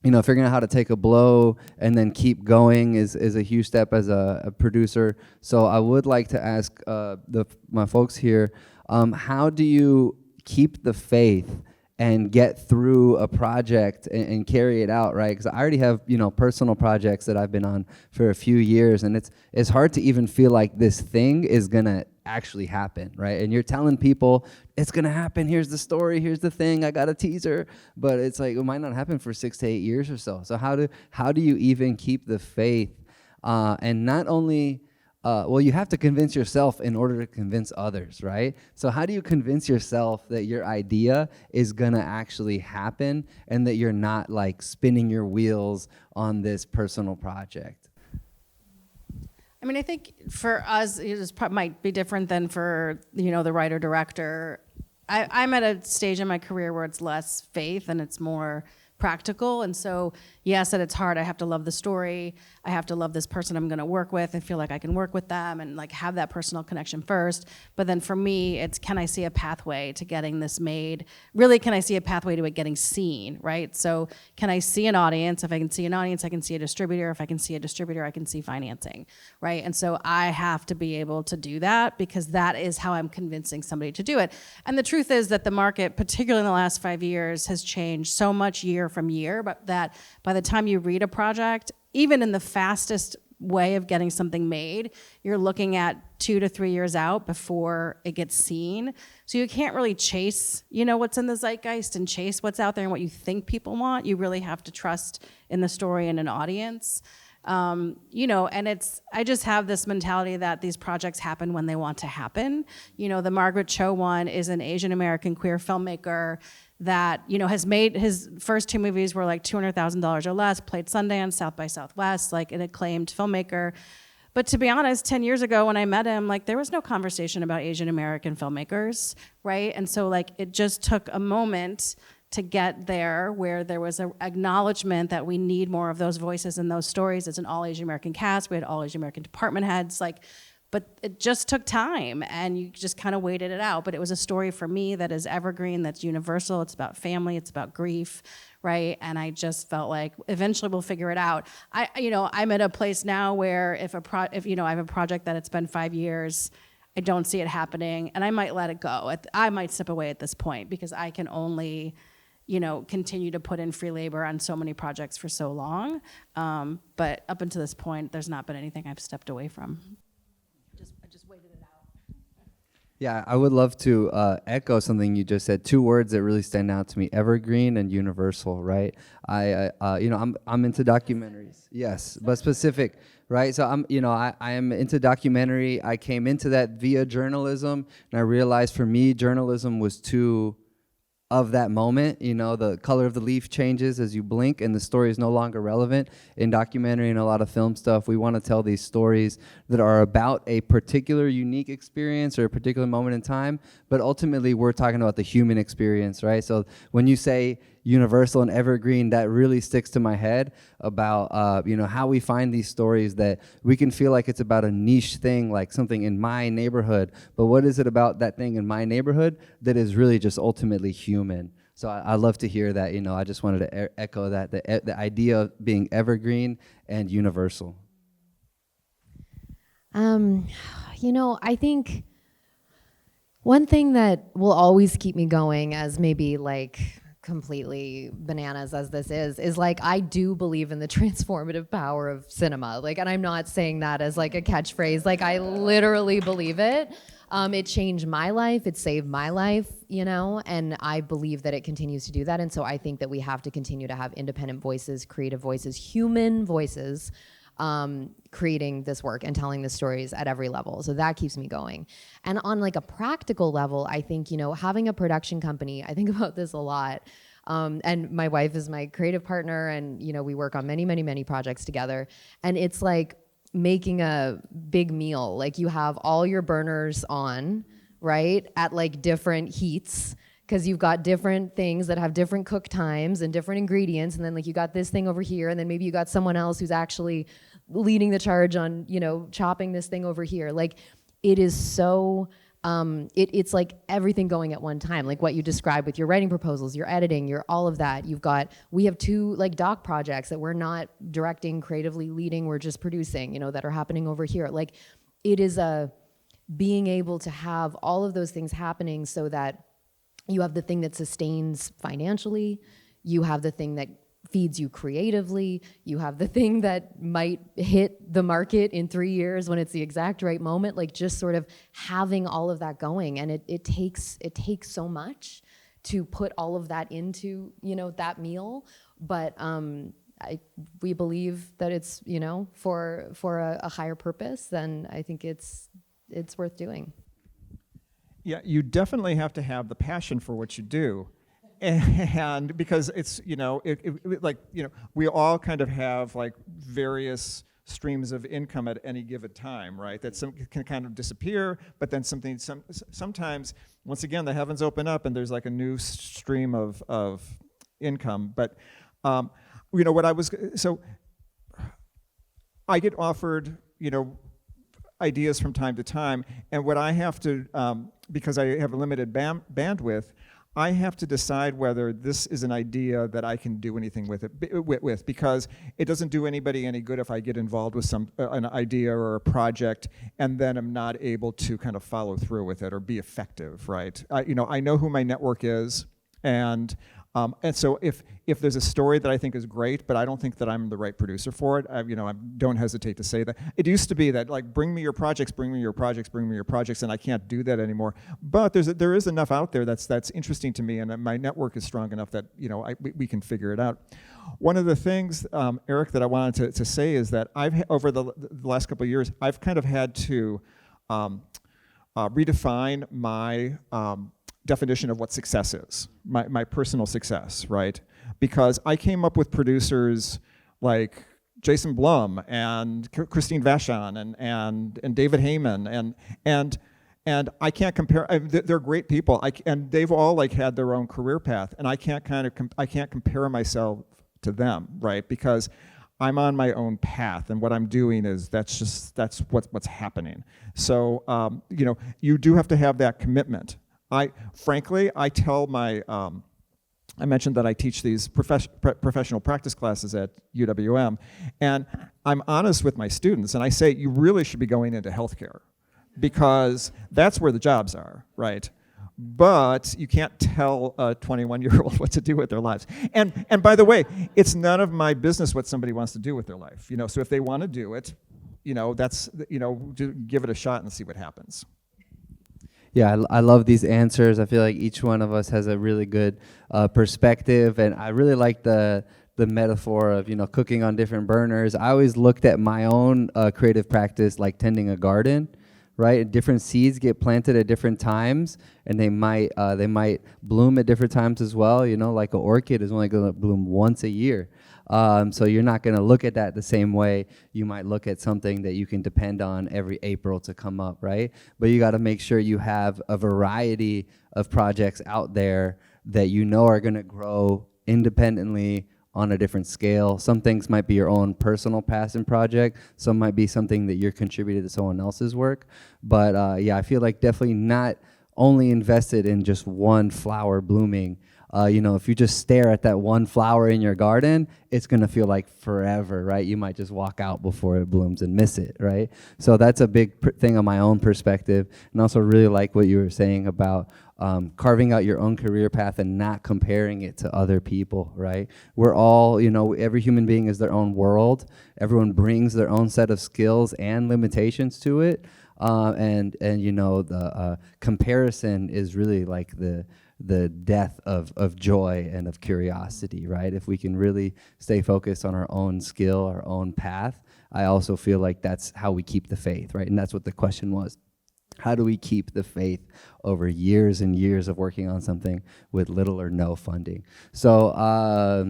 You know, figuring out how to take a blow and then keep going is a huge step as a producer. So I would like to ask my folks here, how do you keep the faith and get through a project and carry it out, right? Because I already have, you know, personal projects that I've been on for a few years, and it's hard to even feel like this thing is gonna actually happen, right? And you're telling people it's gonna happen. Here's the story. Here's the thing. I got a teaser, but it's like it might not happen for 6 to 8 years or so. So how do you even keep the faith? And not only well, you have to convince yourself in order to convince others, right? So how do you convince yourself that your idea is gonna actually happen and that you're not like spinning your wheels on this personal project? I mean, I think for us, might be different than for, you know, the writer-director. I'm at a stage in my career where it's less faith and it's more practical. And so, yes, that it's hard. I have to love the story. I have to love this person I'm going to work with and feel like I can work with them and like have that personal connection first. But then for me, it's, can I see a pathway to getting this made? Really, can I see a pathway to it getting seen, right? So can I see an audience? If I can see an audience, I can see a distributor. If I can see a distributor, I can see financing, right? And so I have to be able to do that because that is how I'm convincing somebody to do it. And the truth is that the market, particularly in the last 5 years, has changed so much year from year, but that by the time you read a project, even in the fastest way of getting something made, you're looking at 2 to 3 years out before it gets seen. So you can't really chase, you know, what's in the zeitgeist and chase what's out there and what you think people want. You really have to trust in the story and an audience. You know, and I just have this mentality that these projects happen when they want to happen. You know, the Margaret Cho one is an Asian American queer filmmaker that, you know, has made, his first 2 movies were like $200,000 or less, played Sundance, South by Southwest, like an acclaimed filmmaker. But to be honest, 10 years ago when I met him, like there was no conversation about Asian American filmmakers, right? And so like it just took a moment to get there where there was an acknowledgement that we need more of those voices and those stories. It's an all Asian American cast, we had all Asian American department heads, like, but it just took time and you just kind of waited it out. But it was a story for me that is evergreen, that's universal, it's about family, it's about grief, right? And I just felt like eventually we'll figure it out. You know, I'm at a place now where if you know, I have a project that it's been 5 years, I don't see it happening, and I might let it go. I might step away at this point because I can only, you know, continue to put in free labor on so many projects for so long. But up until this point, there's not been anything I've stepped away from. I just waited it out. Yeah, I would love to echo something you just said. 2 words that really stand out to me: evergreen and universal. Right? You know, I'm into documentaries. Yes, but specific. Right? So I am into documentary. I came into that via journalism, and I realized for me, journalism was too of that moment. You know, the color of the leaf changes as you blink and the story is no longer relevant. In documentary and a lot of film stuff, we want to tell these stories that are about a particular unique experience or a particular moment in time, but ultimately we're talking about the human experience, right? So when you say universal and evergreen, that really sticks to my head about you know, how we find these stories that we can feel like it's about a niche thing, like something in my neighborhood, but what is it about that thing in my neighborhood that is really just ultimately human? So I love to hear that. You know, I just wanted to echo that, the idea of being evergreen and universal. You know, I think one thing that will always keep me going, as maybe like completely bananas as this is like, I do believe in the transformative power of cinema. Like, and I'm not saying that as like a catchphrase, like I literally believe it. It changed my life, it saved my life, you know, and I believe that it continues to do that. And so I think that we have to continue to have independent voices, creative voices, human voices, creating this work and telling the stories at every level. So that keeps me going. And on like a practical level, I think, you know, having a production company, I think about this a lot. And my wife is my creative partner, and, you know, we work on many, many, many projects together. And it's like making a big meal. Like you have all your burners on, right, at like different heats, because you've got different things that have different cook times and different ingredients. And then like you got this thing over here, and then maybe you got someone else who's actually leading the charge on, you know, chopping this thing over here. Like it is so, it's like everything going at one time, like what you described with your writing proposals, your editing, your all of that. We have 2 like doc projects that we're not directing, creatively leading, we're just producing, you know, that are happening over here. Like it is being able to have all of those things happening so that you have the thing that sustains financially, you have the thing that feeds you creatively, you have the thing that might hit the market in 3 years when it's the exact right moment, like just sort of having all of that going. And it takes so much to put all of that into, you know, that meal. But we believe that it's, you know, for a higher purpose, then I think it's worth doing. Yeah, you definitely have to have the passion for what you do. And because it's, you know, like, you know, we all kind of have like various streams of income at any given time, right? That some can kind of disappear, but then sometimes, once again, the heavens open up and there's like a new stream of income. But What I was, so I get offered, ideas from time to time, and what I have to, because I have a limited bandwidth, I have to decide whether this is an idea that I can do anything with it, because it doesn't do anybody any good if I get involved with an idea or a project and then I'm not able to kind of follow through with it or be effective, right? I know who my network is, and so if there's a story that I think is great, but I don't think that I'm the right producer for it, I don't hesitate to say that. It used to be that, like, bring me your projects, bring me your projects, bring me your projects, and I can't do that anymore. But there is enough out there that's interesting to me, and my network is strong enough that we can figure it out. One of the things, Eric, that I wanted to say is that over the last couple of years, I've kind of had to redefine my definition of what success is, my personal success, right? Because I came up with producers like Jason Blum and Christine Vachon and David Heyman and I can't compare. They're great people, and they've all had their own career path, and I can't compare myself to them, right? Because I'm on my own path, and what I'm doing is that's what's happening. So you do have to have that commitment. Frankly, I tell my, I mentioned that I teach these professional practice classes at UWM, and I'm honest with my students, and I say, you really should be going into healthcare, because that's where the jobs are, right? But you can't tell a 21-year-old what to do with their lives. And by the way, it's none of my business what somebody wants to do with their life. So if they want to do it, give it a shot and see what happens. Yeah, I love these answers. I feel like each one of us has a really good perspective, and I really like the metaphor of cooking on different burners. I always looked at my own creative practice like tending a garden, right? Different seeds get planted at different times, and they might bloom at different times as well. Like an orchid is only going to bloom once a year. So you're not going to look at that the same way you might look at something that you can depend on every April to come up, right? But you got to make sure you have a variety of projects out there that are going to grow independently on a different scale. Some things might be your own personal passion project. Some might be something that you're contributing to someone else's work. But I feel like definitely not only invested in just one flower blooming. If you just stare at that one flower in your garden, it's going to feel like forever, right? You might just walk out before it blooms and miss it, right? So that's a big thing on my own perspective. And also really like what you were saying about carving out your own career path and not comparing it to other people, right? We're all, every human being is their own world. Everyone brings their own set of skills and limitations to it. And the comparison is really like the death of joy and of curiosity, right? If we can really stay focused on our own skill, our own path, I also feel like that's how we keep the faith, right? And that's what the question was. How do we keep the faith over years and years of working on something with little or no funding? So, I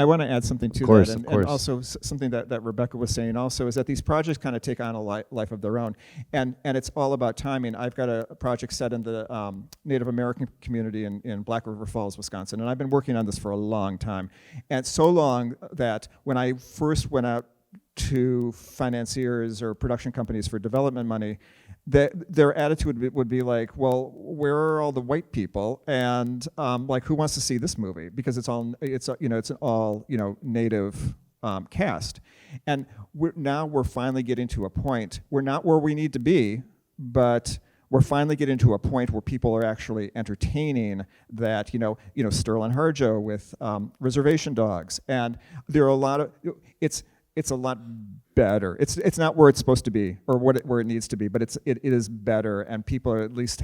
want to add something to that, and also something that Rebecca was saying also is that these projects kind of take on a life of their own, and it's all about timing. I've got a project set in the Native American community in Black River Falls, Wisconsin, and I've been working on this for a long time, and so long that when I first went out to financiers or production companies for development money, their attitude would be like, well, where are all the white people, and who wants to see this movie, because it's an all native cast. And we're finally getting to a point, we're not where we need to be, but we're finally getting to a point where people are actually entertaining that, Sterling Harjo with Reservation Dogs, and there are a lot of, it's a lot better. It's not where it's supposed to be or where it needs to be, but it is better, and people are at least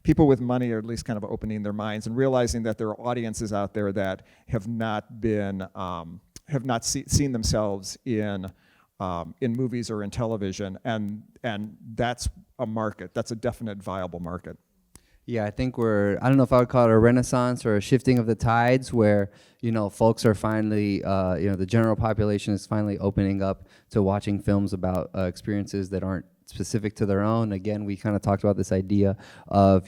people with money are at least kind of opening their minds and realizing that there are audiences out there that have not seen themselves in movies or in television, and that's a market. That's a definite viable market. Yeah, I think I don't know if I would call it a renaissance or a shifting of the tides where, folks are finally, the general population is finally opening up to watching films about experiences that aren't specific to their own. Again, we kind of talked about this idea of,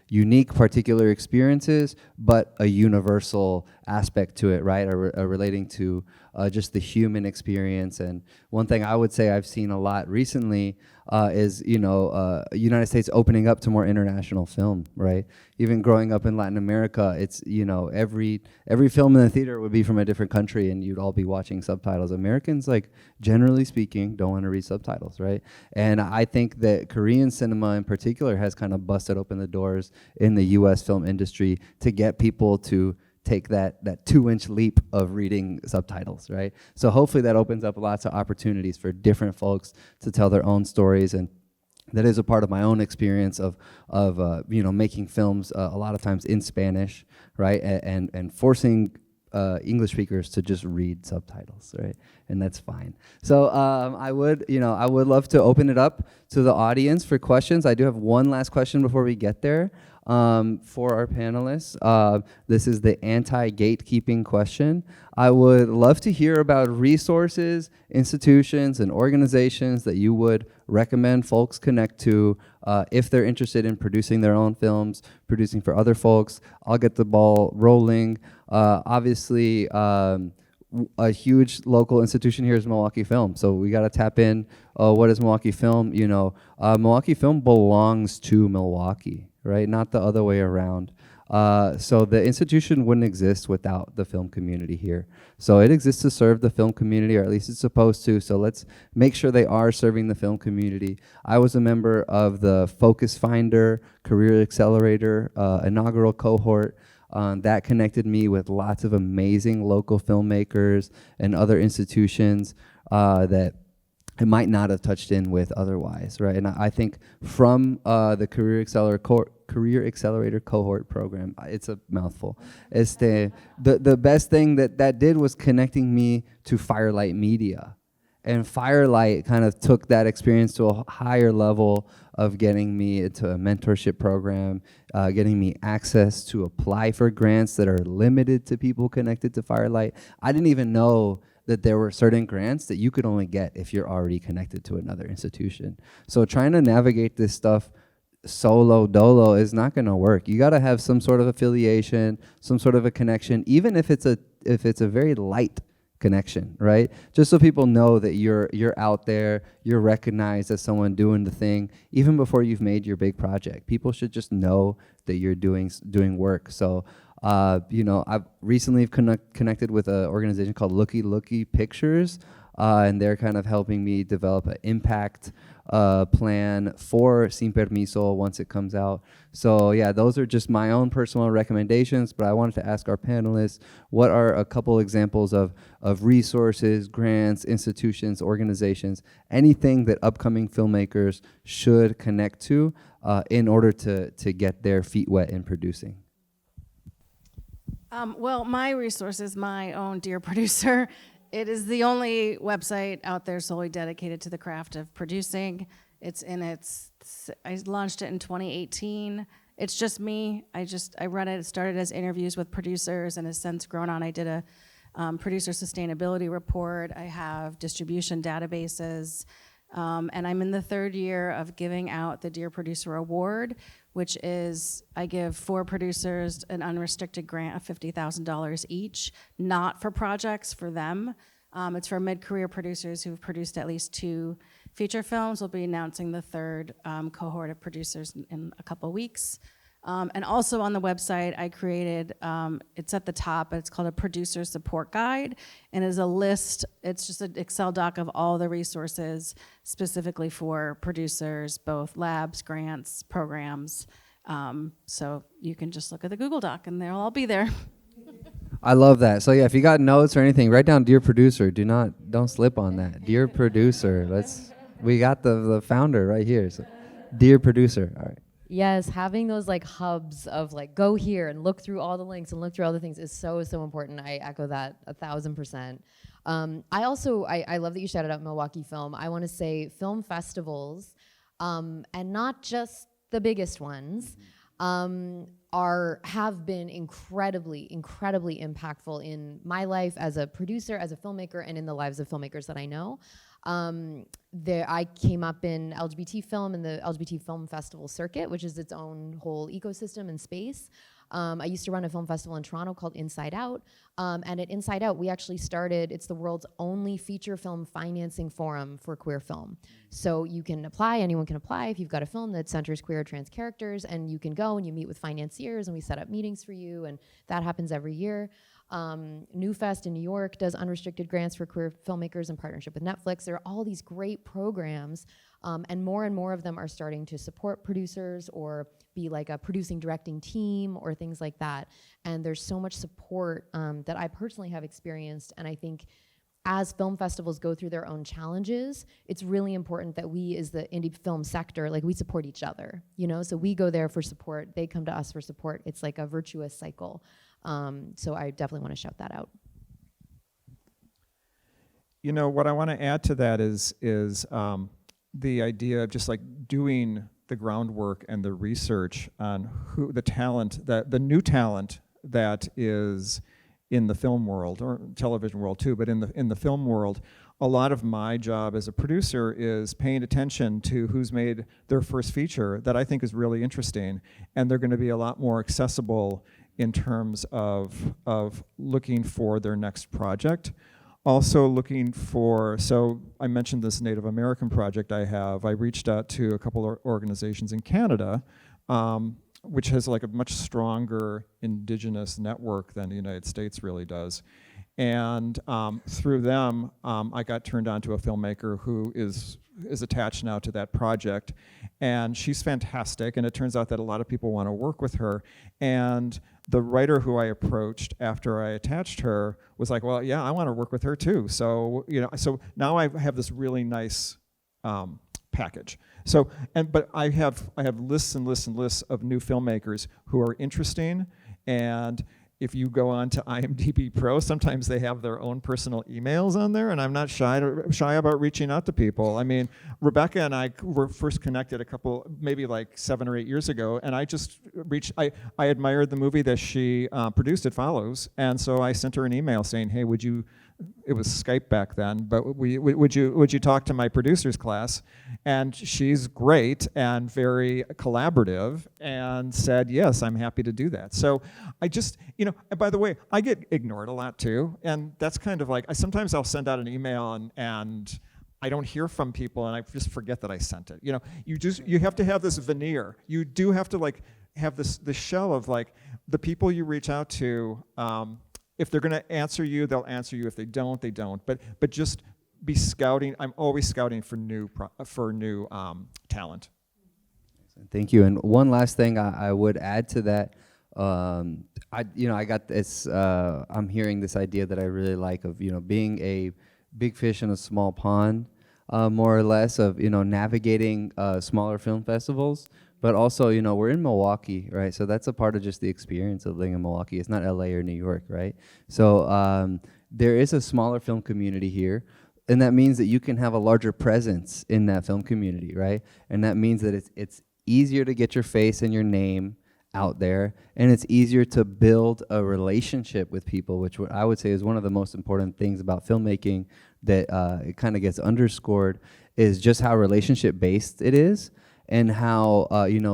unique particular experiences, but a universal aspect to it, right? Relating to just the human experience. And one thing I would say I've seen a lot recently is, United States opening up to more international film, right? Even growing up in Latin America, it's, every film in the theater would be from a different country and you'd all be watching subtitles. Americans, like, generally speaking, don't want to read subtitles, right? And I think that Korean cinema in particular has kind of busted open the doors in the US film industry to get people to take that 2-inch leap of reading subtitles, right? So hopefully that opens up lots of opportunities for different folks to tell their own stories, and that is a part of my own experience of making films a lot of times in Spanish, right? And forcing English speakers to just read subtitles, right? And that's fine. So I would love to open it up to the audience for questions. I do have one last question before we get there. For our panelists. This is the anti-gatekeeping question. I would love to hear about resources, institutions, and organizations that you would recommend folks connect to if they're interested in producing their own films, producing for other folks. I'll get the ball rolling. Obviously, a huge local institution here is Milwaukee Film, so we got to tap in. What is Milwaukee Film? Milwaukee Film belongs to Milwaukee, right? Not the other way around. So the institution wouldn't exist without the film community here. So it exists to serve the film community, or at least it's supposed to. So let's make sure they are serving the film community. I was a member of the Focus Finder Career Accelerator inaugural cohort. That connected me with lots of amazing local filmmakers and other institutions that I might not have touched in with otherwise, right? And I think from the Career Accelerator cohort program, it's a mouthful. The best thing that did was connecting me to Firelight Media. And Firelight kind of took that experience to a higher level of getting me into a mentorship program, getting me access to apply for grants that are limited to people connected to Firelight. I didn't even know that there were certain grants that you could only get if you're already connected to another institution. So trying to navigate this stuff solo dolo is not going to work. You got to have some sort of affiliation, some sort of a connection, even if it's a very light connection, right? Just so people know that you're out there, you're recognized as someone doing the thing, even before you've made your big project. People should just know that you're doing work. So, I've recently connected with an organization called Looky Pictures, and they're kind of helping me develop an impact plan for Sin Permiso once it comes out. So yeah, those are just my own personal recommendations, but I wanted to ask our panelists, what are a couple examples of resources, grants, institutions, organizations, anything that upcoming filmmakers should connect to in order to get their feet wet in producing? Well, my resource is my own Dear Producer. It is the only website out there solely dedicated to the craft of producing. I launched it in 2018. It's just me. I run it. It started as interviews with producers and has since grown on. I did a producer sustainability report. I have distribution databases. And I'm in the third year of giving out the Dear Producer Award, which is I give 4 producers an unrestricted grant of $50,000 each, not for projects, for them. It's for mid-career producers who've produced at least 2 feature films. We'll be announcing the third cohort of producers in a couple weeks. And also on the website, I created, it's at the top, but it's called a producer support guide, and is a list, it's just an Excel doc of all the resources specifically for producers, both labs, grants, programs. So you can just look at the Google Doc and they'll all be there. I love that. So yeah, if you got notes or anything, write down Dear Producer. Don't slip on that. Dear Producer. We got the founder right here. So, Dear Producer. All right. Yes, having those like hubs of like go here and look through all the links and look through all the things is so important. I echo that 1,000%. I love that you shouted out Milwaukee Film. I want to say film festivals, and not just the biggest ones, have been incredibly impactful in my life as a producer, as a filmmaker, and in the lives of filmmakers that I know. I came up in LGBT film and the LGBT film festival circuit, which is its own whole ecosystem and space. I used to run a film festival in Toronto called Inside Out. And at Inside Out, we actually started, it's the world's only feature film financing forum for queer film. So you can apply, anyone can apply if you've got a film that centers queer or trans characters, and you can go and you meet with financiers, and we set up meetings for you, and that happens every year. Newfest in New York does unrestricted grants for queer filmmakers in partnership with Netflix. There are all these great programs, and more of them are starting to support producers or be like a producing directing team or things like that. And there's so much support that I personally have experienced, and I think as film festivals go through their own challenges, it's really important that we as the indie film sector, like we support each other, you know? So we go there for support, they come to us for support. It's like a virtuous cycle. So I definitely want to shout that out. You know, what I want to add to that is the idea of just like doing the groundwork and the research on who the talent, the new talent that is in the film world, or television world too, but in the film world. A lot of my job as a producer is paying attention to who's made their first feature that I think is really interesting, and they're going to be a lot more accessible in terms of looking for their next project. Also looking for, so I mentioned this Native American project I have. I reached out to a couple of organizations in Canada, which has like a much stronger indigenous network than the United States really does. And through them, I got turned on to a filmmaker who is attached now to that project. And she's fantastic, and it turns out that a lot of people want to work with her. And the writer who I approached after I attached her was like, well, yeah, I want to work with her too. So, you know, so now I have this really nice package. So, but I have lists and lists and lists of new filmmakers who are interesting, and if you go on to IMDb Pro, sometimes they have their own personal emails on there, and I'm not shy about reaching out to people. I mean, Rebecca and I were first connected maybe like 7 or 8 years ago, and I just I admired the movie that she produced, It Follows, and so I sent her an email saying, hey, it was Skype back then, but would you talk to my producer's class? And she's great and very collaborative and said, yes, I'm happy to do that. So I just, you know, and by the way, I get ignored a lot too. And that's kind of like, sometimes I'll send out an email and I don't hear from people and I just forget that I sent it. You know, you have to have this veneer. You do have to like have this shell of like the people you reach out to, if they're going to answer you, they'll answer you. If they don't, they don't. But just be scouting. I'm always scouting for new talent. Thank you. And one last thing I would add to that, I got this. I'm hearing this idea that I really like of being a big fish in a small pond, more or less of navigating smaller film festivals. But also, we're in Milwaukee, right? So that's a part of just the experience of living in Milwaukee. It's not LA or New York, right? So there is a smaller film community here, and that means that you can have a larger presence in that film community, right? And that means that it's easier to get your face and your name out there, and it's easier to build a relationship with people, which I would say is one of the most important things about filmmaking that it kind of gets underscored, is just how relationship-based it is. And how,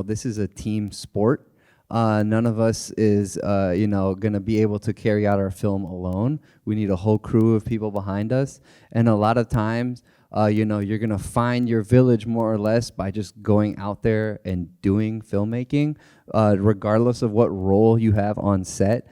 this is a team sport. None of us is, going to be able to carry out our film alone. We need a whole crew of people behind us. And a lot of times, you're going to find your village more or less by just going out there and doing filmmaking, regardless of what role you have on set.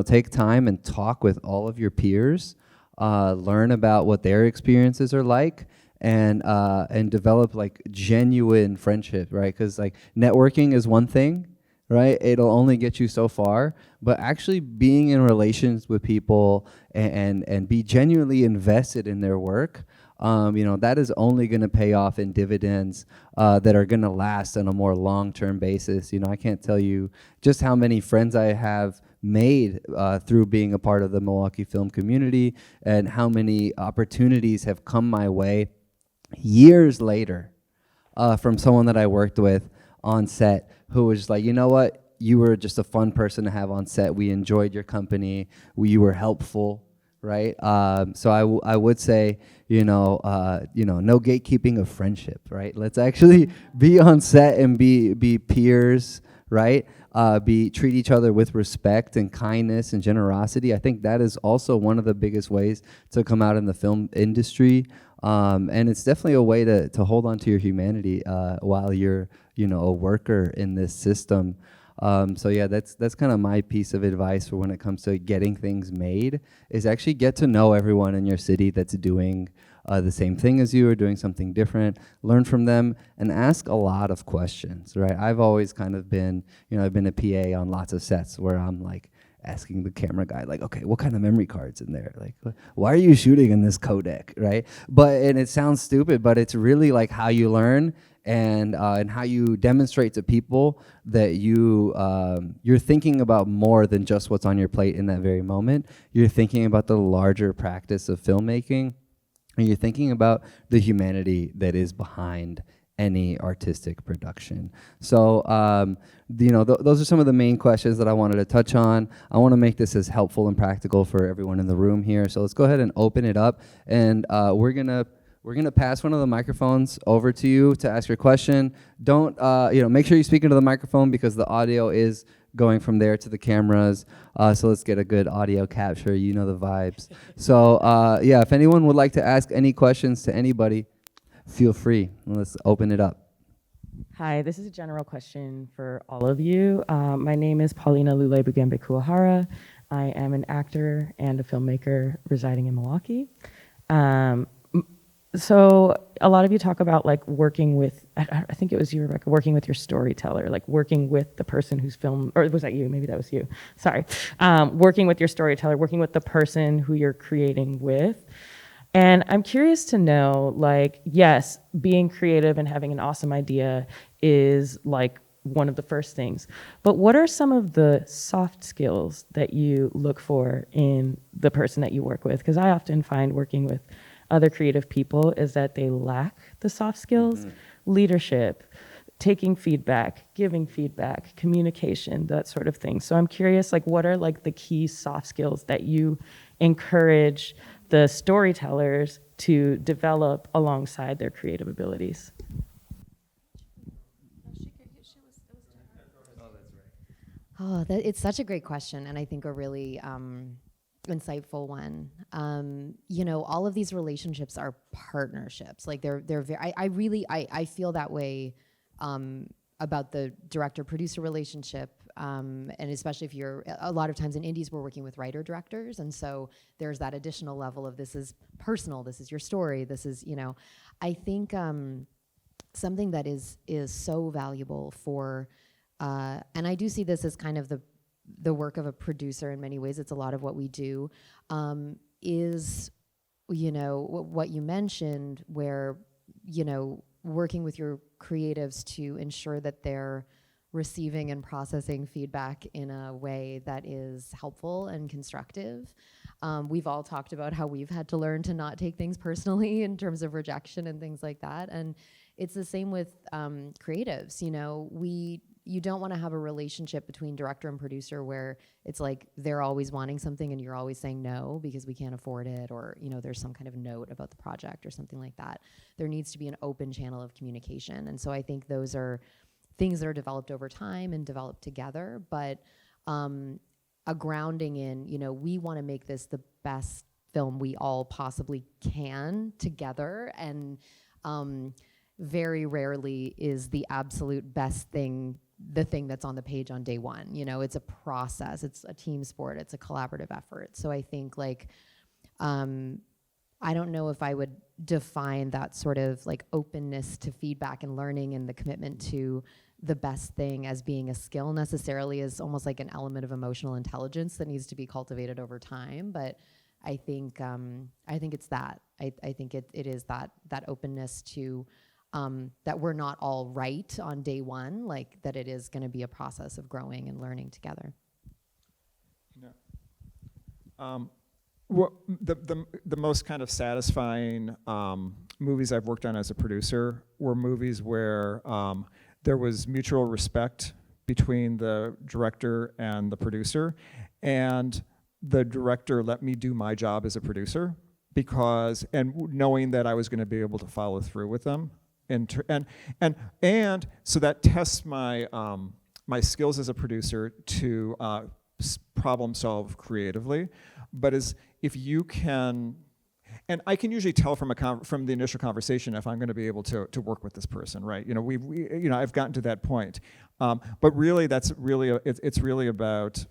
Take time and talk with all of your peers, learn about what their experiences are like, and develop like genuine friendship, right? Because like networking is one thing, right? It'll only get you so far, but actually being in relations with people and be genuinely invested in their work, that is only going to pay off in dividends that are going to last on a more long-term basis. I can't tell you just how many friends I have made through being a part of the Milwaukee film community, and how many opportunities have come my way years later from someone that I worked with on set who was like, you know what, you were just a fun person to have on set. We enjoyed your company. You were helpful, right? So I would say, no gatekeeping of friendship, right? Let's actually be on set and be peers, right? treat each other with respect and kindness and generosity. I think that is also one of the biggest ways to come out in the film industry. And it's definitely a way to hold on to your humanity while you're, a worker in this system. So yeah, that's kind of my piece of advice for when it comes to getting things made, is actually get to know everyone in your city that's doing the same thing as you or doing something different. Learn from them and ask a lot of questions, right? I've always kind of been, I've been a PA on lots of sets where I'm like asking the camera guy, like, okay, what kind of memory card's in there? Like, why are you shooting in this codec, right? And it sounds stupid, but it's really like how you learn and how you demonstrate to people that you're thinking about more than just what's on your plate in that very moment. You're thinking about the larger practice of filmmaking, and you're thinking about the humanity that is behind any artistic production. So, those are some of the main questions that I wanted to touch on. I want to make this as helpful and practical for everyone in the room here. So let's go ahead and open it up, and we're gonna pass one of the microphones over to you to ask your question. Don't, make sure you speak into the microphone because the audio is going from there to the cameras. So let's get a good audio capture. You know the vibes. So if anyone would like to ask any questions to anybody, feel free. Let's open it up. Hi, this is a general question for all of you. My name is Paulina Lule Bugembe Kuahara. I am an actor and a filmmaker residing in Milwaukee. So a lot of you talk about like working with, I think it was you, Rebecca, working with your storyteller, like working with the person who's filmed, or was that you? Maybe that was you. Sorry. Working with your storyteller, working with the person who you're creating with. And I'm curious to know, like, yes, being creative and having an awesome idea is like one of the first things. But what are some of the soft skills that you look for in the person that you work with? Because I often find working with other creative people is that they lack the soft skills, leadership, taking feedback, giving feedback, communication, that sort of thing. So I'm curious, like, what are like the key soft skills that you encourage the storytellers to develop alongside their creative abilities? It's such a great question, and I think a really insightful one. All of these relationships are partnerships. Like they're very. I feel that way about the director-producer relationship, and especially if you're, a lot of times in indies we're working with writer-directors, and so there's that additional level of this is personal, this is your story, this is, I think something that is so valuable for, and I do see this as kind of the work of a producer in many ways, it's a lot of what we do, is, what you mentioned where, working with your creatives to ensure that they're receiving and processing feedback in a way that is helpful and constructive. We've all talked about how we've had to learn to not take things personally in terms of rejection and things like that. And it's the same with creatives. You don't want to have a relationship between director and producer where it's like they're always wanting something and you're always saying no because we can't afford it, or there's some kind of note about the project or something like that. There needs to be an open channel of communication. And so I think those are things that are developed over time and developed together, but a grounding in, we want to make this the best film we all possibly can together, and very rarely is the absolute best thing the thing that's on the page on day one. It's a process, it's a team sport, it's a collaborative effort. So I think I don't know if I would define that sort of like openness to feedback and learning and the commitment to the best thing as being a skill necessarily, as almost like an element of emotional intelligence that needs to be cultivated over time. But I think it's that. I think it is that openness to that we're not all right on day one, like that it is going to be a process of growing and learning together. The most kind of satisfying movies I've worked on as a producer were movies where there was mutual respect between the director and the producer, and the director let me do my job as a producer knowing that I was going to be able to follow through with them. And so that tests my my skills as a producer to problem solve creatively, but if you can, and I can usually tell from the initial conversation if I'm going to be able to work with this person, right? I've gotten to that point, but really it's really about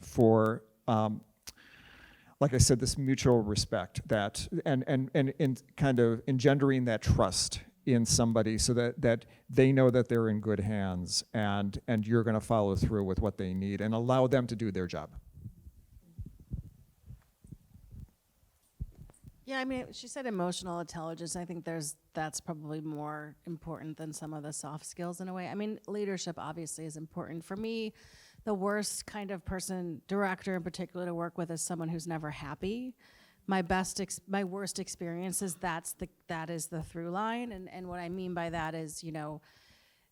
like I said, this mutual respect that and kind of engendering that trust in somebody so that they know that they're in good hands and you're going to follow through with what they need and allow them to do their job. Yeah, I mean, she said emotional intelligence. I think that's probably more important than some of the soft skills in a way. I mean, leadership obviously is important. For me, the worst kind of director in particular, to work with is someone who's never happy. My worst experiences, that is the through line. And what I mean by that is,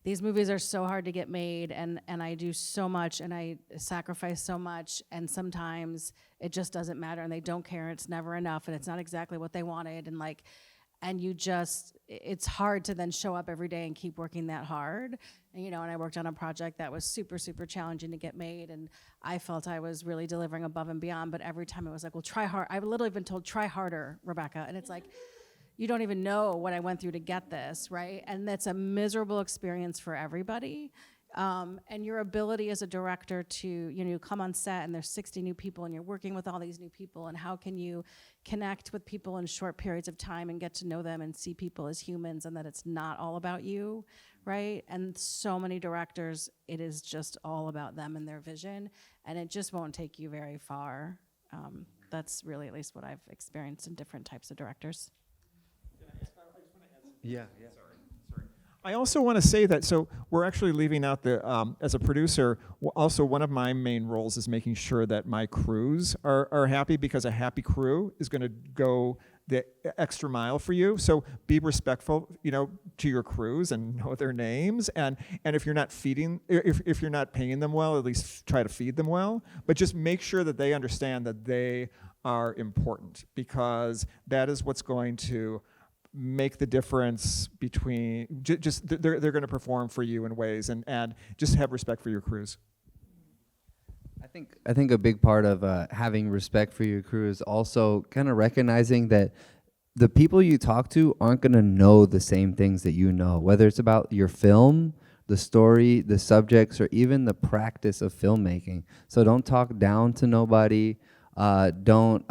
these movies are so hard to get made, and I do so much, and I sacrifice so much, and sometimes it just doesn't matter, and they don't care, and it's never enough, and it's not exactly what they wanted, and it's hard to then show up every day and keep working that hard. And I worked on a project that was super, super challenging to get made, and I felt I was really delivering above and beyond, but every time it was like, well, try hard. I've literally been told, try harder, Rebecca, and it's like, you don't even know what I went through to get this, right? And that's a miserable experience for everybody. And your ability as a director to, you come on set and there's 60 new people and you're working with all these new people, and how can you connect with people in short periods of time and get to know them and see people as humans and that it's not all about you, right? And so many directors, it is just all about them and their vision, and it just won't take you very far. That's really at least what I've experienced in different types of directors. Yeah. Sorry. I also want to say that, so we're actually leaving out as a producer, also one of my main roles is making sure that my crews are happy, because a happy crew is going to go the extra mile for you. So be respectful, to your crews and know their names. And if you're not if you're not paying them well, at least try to feed them well. But just make sure that they understand that they are important, because that is what's going to make the difference between they're going to perform for you in ways, and just have respect for your crews. I think a big part of having respect for your crew is also kind of recognizing that the people you talk to aren't going to know the same things that you know, whether it's about your film, the story, the subjects, or even the practice of filmmaking. So don't talk down to nobody. Don't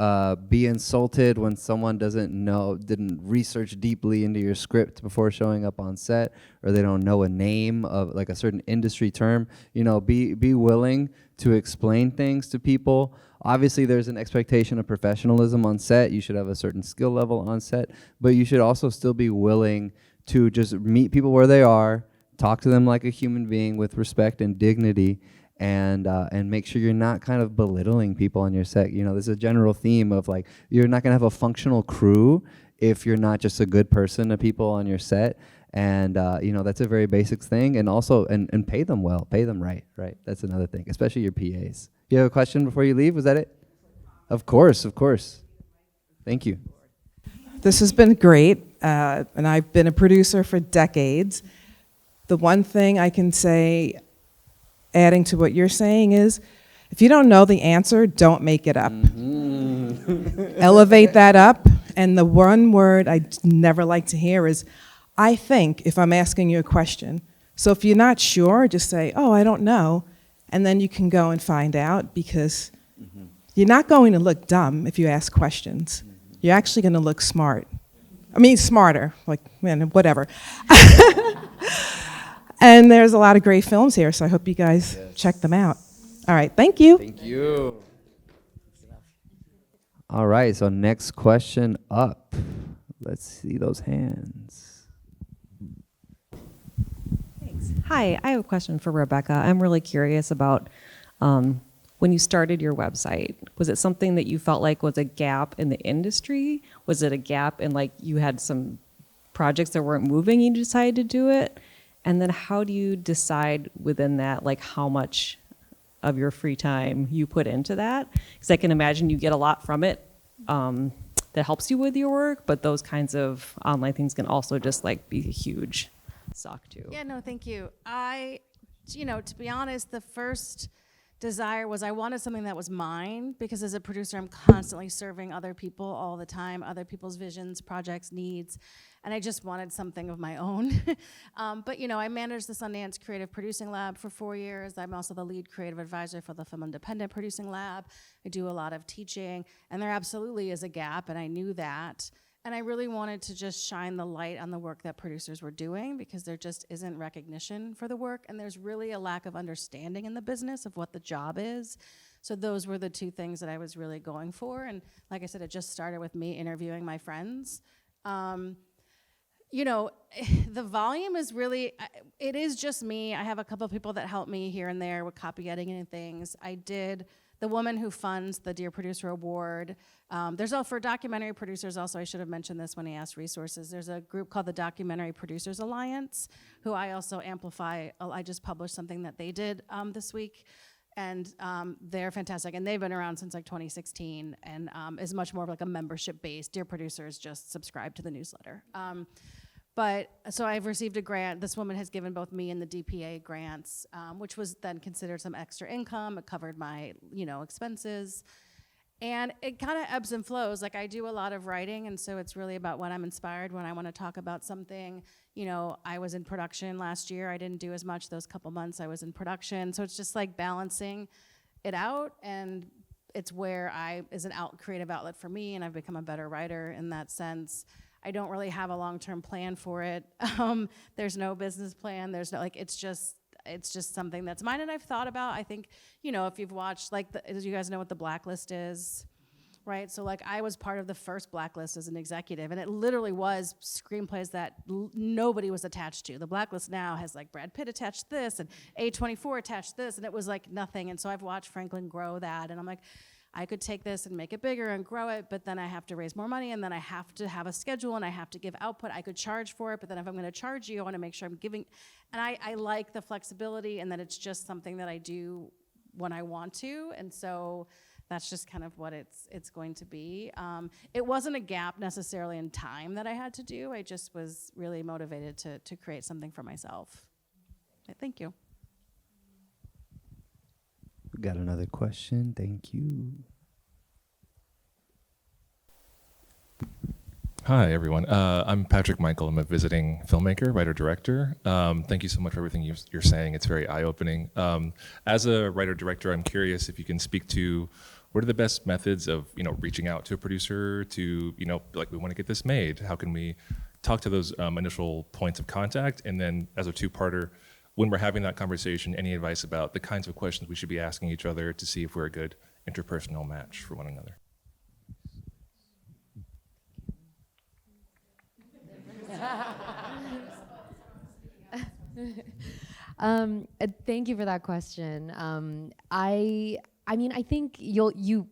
be insulted when someone didn't research deeply into your script before showing up on set, or they don't know a name of like a certain industry term. Be willing to explain things to people. Obviously, there's an expectation of professionalism on set. You should have a certain skill level on set, but you should also still be willing to just meet people where they are, talk to them like a human being with respect and dignity, and make sure you're not kind of belittling people on your set. There's a general theme of like, you're not gonna have a functional crew if you're not just a good person to people on your set. And that's a very basic thing. And also, and pay them well, pay them right. That's another thing, especially your PAs. You have a question before you leave? Was that it? Of course. Thank you. This has been great, and I've been a producer for decades. The one thing I can say, adding to what you're saying, is if you don't know the answer, don't make it up. Mm-hmm. Elevate that up. And the one word I never like to hear is, I think, if I'm asking you a question. So if you're not sure, just say, oh, I don't know. And then you can go and find out, because you're not going to look dumb if you ask questions. You're actually going to look smart. I mean, smarter, like, man, whatever. And there's a lot of great films here, so I hope you guys check them out. All right, thank you. Thank you. All right, so next question up. Let's see those hands. Thanks. Hi, I have a question for Rebecca. I'm really curious about when you started your website, was it something that you felt like was a gap in the industry? Was it a gap in, like, you had some projects that weren't moving, you decided to do it? And then how do you decide within that, like, how much of your free time you put into that? Because I can imagine you get a lot from it that helps you with your work, but those kinds of online things can also just, like, be a huge suck too. Yeah, no, thank you. I you know, to be honest, the first desire was I wanted something that was mine, because as a producer, I'm constantly serving other people all the time, other people's visions, projects, needs, and I just wanted something of my own. But you know, I managed the Sundance Creative Producing Lab for 4 years. I'm also the lead creative advisor for the Film Independent Producing Lab. I do a lot of teaching, and there absolutely is a gap, and I knew that. And I really wanted to just shine the light on the work that producers were doing, because there just isn't recognition for the work, and there's really a lack of understanding in the business of what the job is. So those were the two things that I was really going for. And like I said, it just started with me interviewing my friends. You know, the volume is really, it is just me. I have a couple of people that help me here and there with copy editing and things. I did the woman who funds the Dear Producer Award. There's all for documentary producers also, I should have mentioned this when I asked resources. There's a group called the Documentary Producers Alliance, who I also amplify. I just published something that they did this week, and they're fantastic. And they've been around since like 2016, and is much more of like a membership base. Dear Producers just subscribe to the newsletter. But so I've received a grant. This woman has given both me and the DPA grants, which was then considered some extra income. It covered my, you know, expenses. And it kind of ebbs and flows. Like, I do a lot of writing, and so it's really about when I'm inspired, when I want to talk about something. You know, I was in production last year. I didn't do as much those couple months I was in production. So it's just like balancing it out, and it's where is an creative outlet for me, and I've become a better writer in that sense. I don't really have a long-term plan for it. There's no business plan. There's no, like, it's just something that's mine, and I've thought about. I think, you know, if you've watched, like, as you guys know what the Blacklist is, right? So, like, I was part of the first Blacklist as an executive, and it literally was screenplays that nobody was attached to. The Blacklist now has, like, Brad Pitt attached this, and A24 attached this, and it was, like, nothing. And so I've watched Franklin grow that, and I'm like, I could take this and make it bigger and grow it, but then I have to raise more money, and then I have to have a schedule, and I have to give output. I could charge for it, but then if I'm going to charge you, I want to make sure I'm giving. And I like the flexibility, and that it's just something that I do when I want to, and so that's just kind of what it's going to be. It wasn't a gap necessarily in time that I had to do. I just was really motivated to create something for myself. Thank you. We got another question. Thank you. Hi, everyone. I'm Patrick Michael. I'm a visiting filmmaker, writer-director. Thank you so much for everything you're saying. It's very eye-opening. As a writer-director, I'm curious if you can speak to what are the best methods of, you know, reaching out to a producer to, you know, like, we want to get this made. How can we talk to those initial points of contact? And then as a two-parter, when we're having that conversation, any advice about the kinds of questions we should be asking each other to see if we're a good interpersonal match for one another? Thank you for that question. I mean, I think you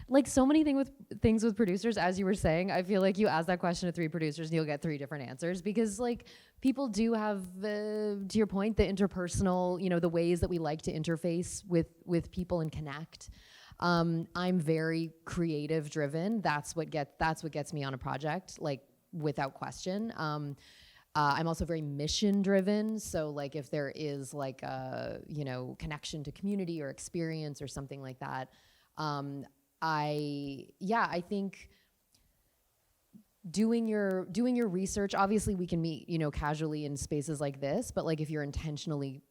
like so many things with producers, as you were saying. I feel like you ask that question to 3 producers and you'll get 3 different answers, because like people do have, to your point, the interpersonal, you know, the ways that we like to interface with people and connect. I'm very creative driven. That's what gets me on a project, like, without question. I'm also very mission driven. So like if there is like a, you know, connection to community or experience or something like that, I think doing your research, obviously we can meet, you know, casually in spaces like this, but like if you're intentionally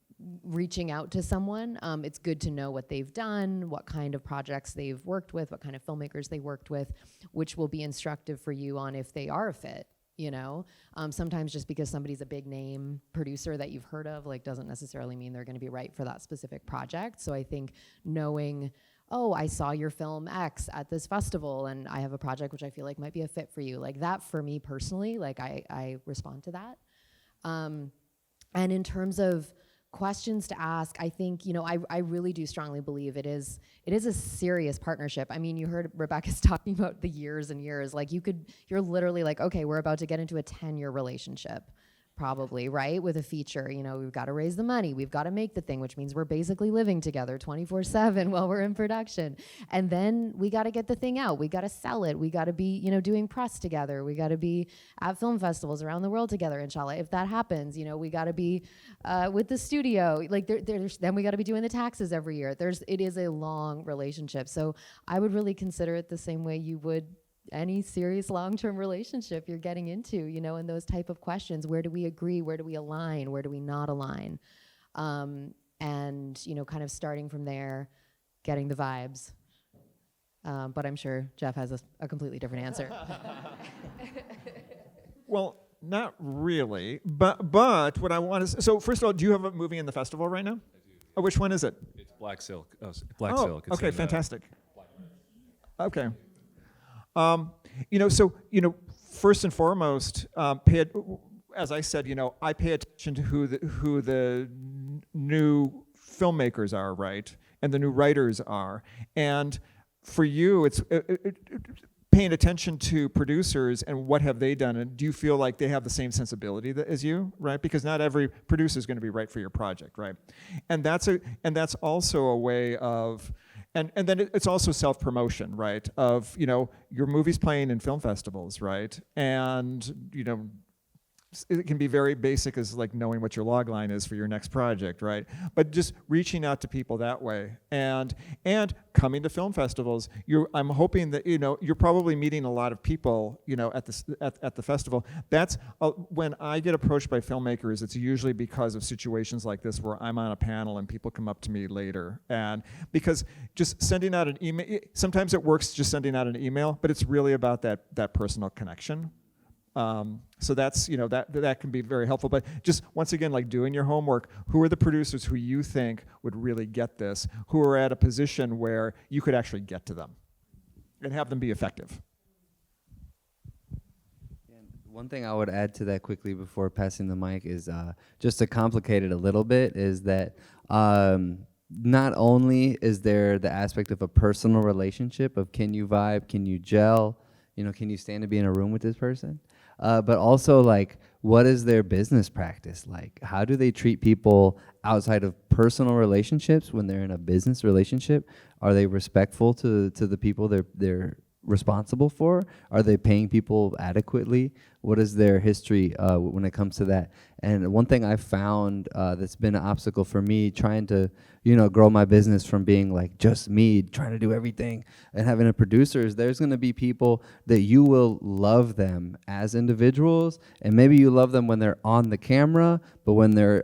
reaching out to someone, it's good to know what they've done, what kind of projects they've worked with, what kind of filmmakers they worked with, which will be instructive for you on if they are a fit. You know, sometimes just because somebody's a big name producer that you've heard of, like, doesn't necessarily mean they're going to be right for that specific project. So I think knowing, oh, I saw your film X at this festival and I have a project which I feel like might be a fit for you, like that for me personally, like I respond to that. And in terms of questions to ask, I think, you know, I really do strongly believe it is a serious partnership. I mean, you heard Rebecca's talking about the years and years. Like you're literally like, okay, we're about to get into a 10-year relationship, probably, right? With a feature, you know, we've got to raise the money, we've got to make the thing, which means we're basically living together 24/7 while we're in production. And then we got to get the thing out, we got to sell it, we got to be, you know, doing press together, we got to be at film festivals around the world together, inshallah. If that happens, you know, we got to be with the studio, like then we got to be doing the taxes every year. It is a long relationship. So I would really consider it the same way you would any serious long-term relationship you're getting into, you know, and those type of questions. Where do we agree? Where do we align? Where do we not align? And, you know, kind of starting from there, getting the vibes. But I'm sure Jeff has a completely different answer. Well, not really, but what I want is, so first of all, do you have a movie in the festival right now? I do. Oh, which one is it? It's Black Silk. Black Silk. It's okay, in, fantastic. Okay. You know, so, you know, first and foremost, as I said, you know, I pay attention to who the new filmmakers are, right? And the new writers are. And for you, it's paying attention to producers and what have they done, and do you feel like they have the same sensibility as you, right? Because not every producer is going to be right for your project, right? And that's also a way of, and then it's also self-promotion, right? Of, you know, your movie's playing in film festivals, right? And, you know, it can be very basic as like knowing what your log line is for your next project, right? But just reaching out to people that way and coming to film festivals. I'm hoping that, you know, you're probably meeting a lot of people, you know, at the festival. That's when I get approached by filmmakers, it's usually because of situations like this where I'm on a panel and people come up to me later. And because just sending out an email, sometimes it works just sending out an email, but it's really about that personal connection. So that's, you know, that can be very helpful. But just once again, like doing your homework, who are the producers who you think would really get this, who are at a position where you could actually get to them and have them be effective. And one thing I would add to that quickly before passing the mic is just to complicate it a little bit is that not only is there the aspect of a personal relationship of can you vibe, can you gel, you know, can you stand to be in a room with this person? But also, like, what is their business practice like? How do they treat people outside of personal relationships when they're in a business relationship? Are they respectful to the people they're responsible for? Are they paying people adequately? What is their history when it comes to that? And one thing I found that's been an obstacle for me trying to, you know, grow my business from being like just me trying to do everything and having a producer is there's going to be people that you will love them as individuals, and maybe you love them when they're on the camera, but when they're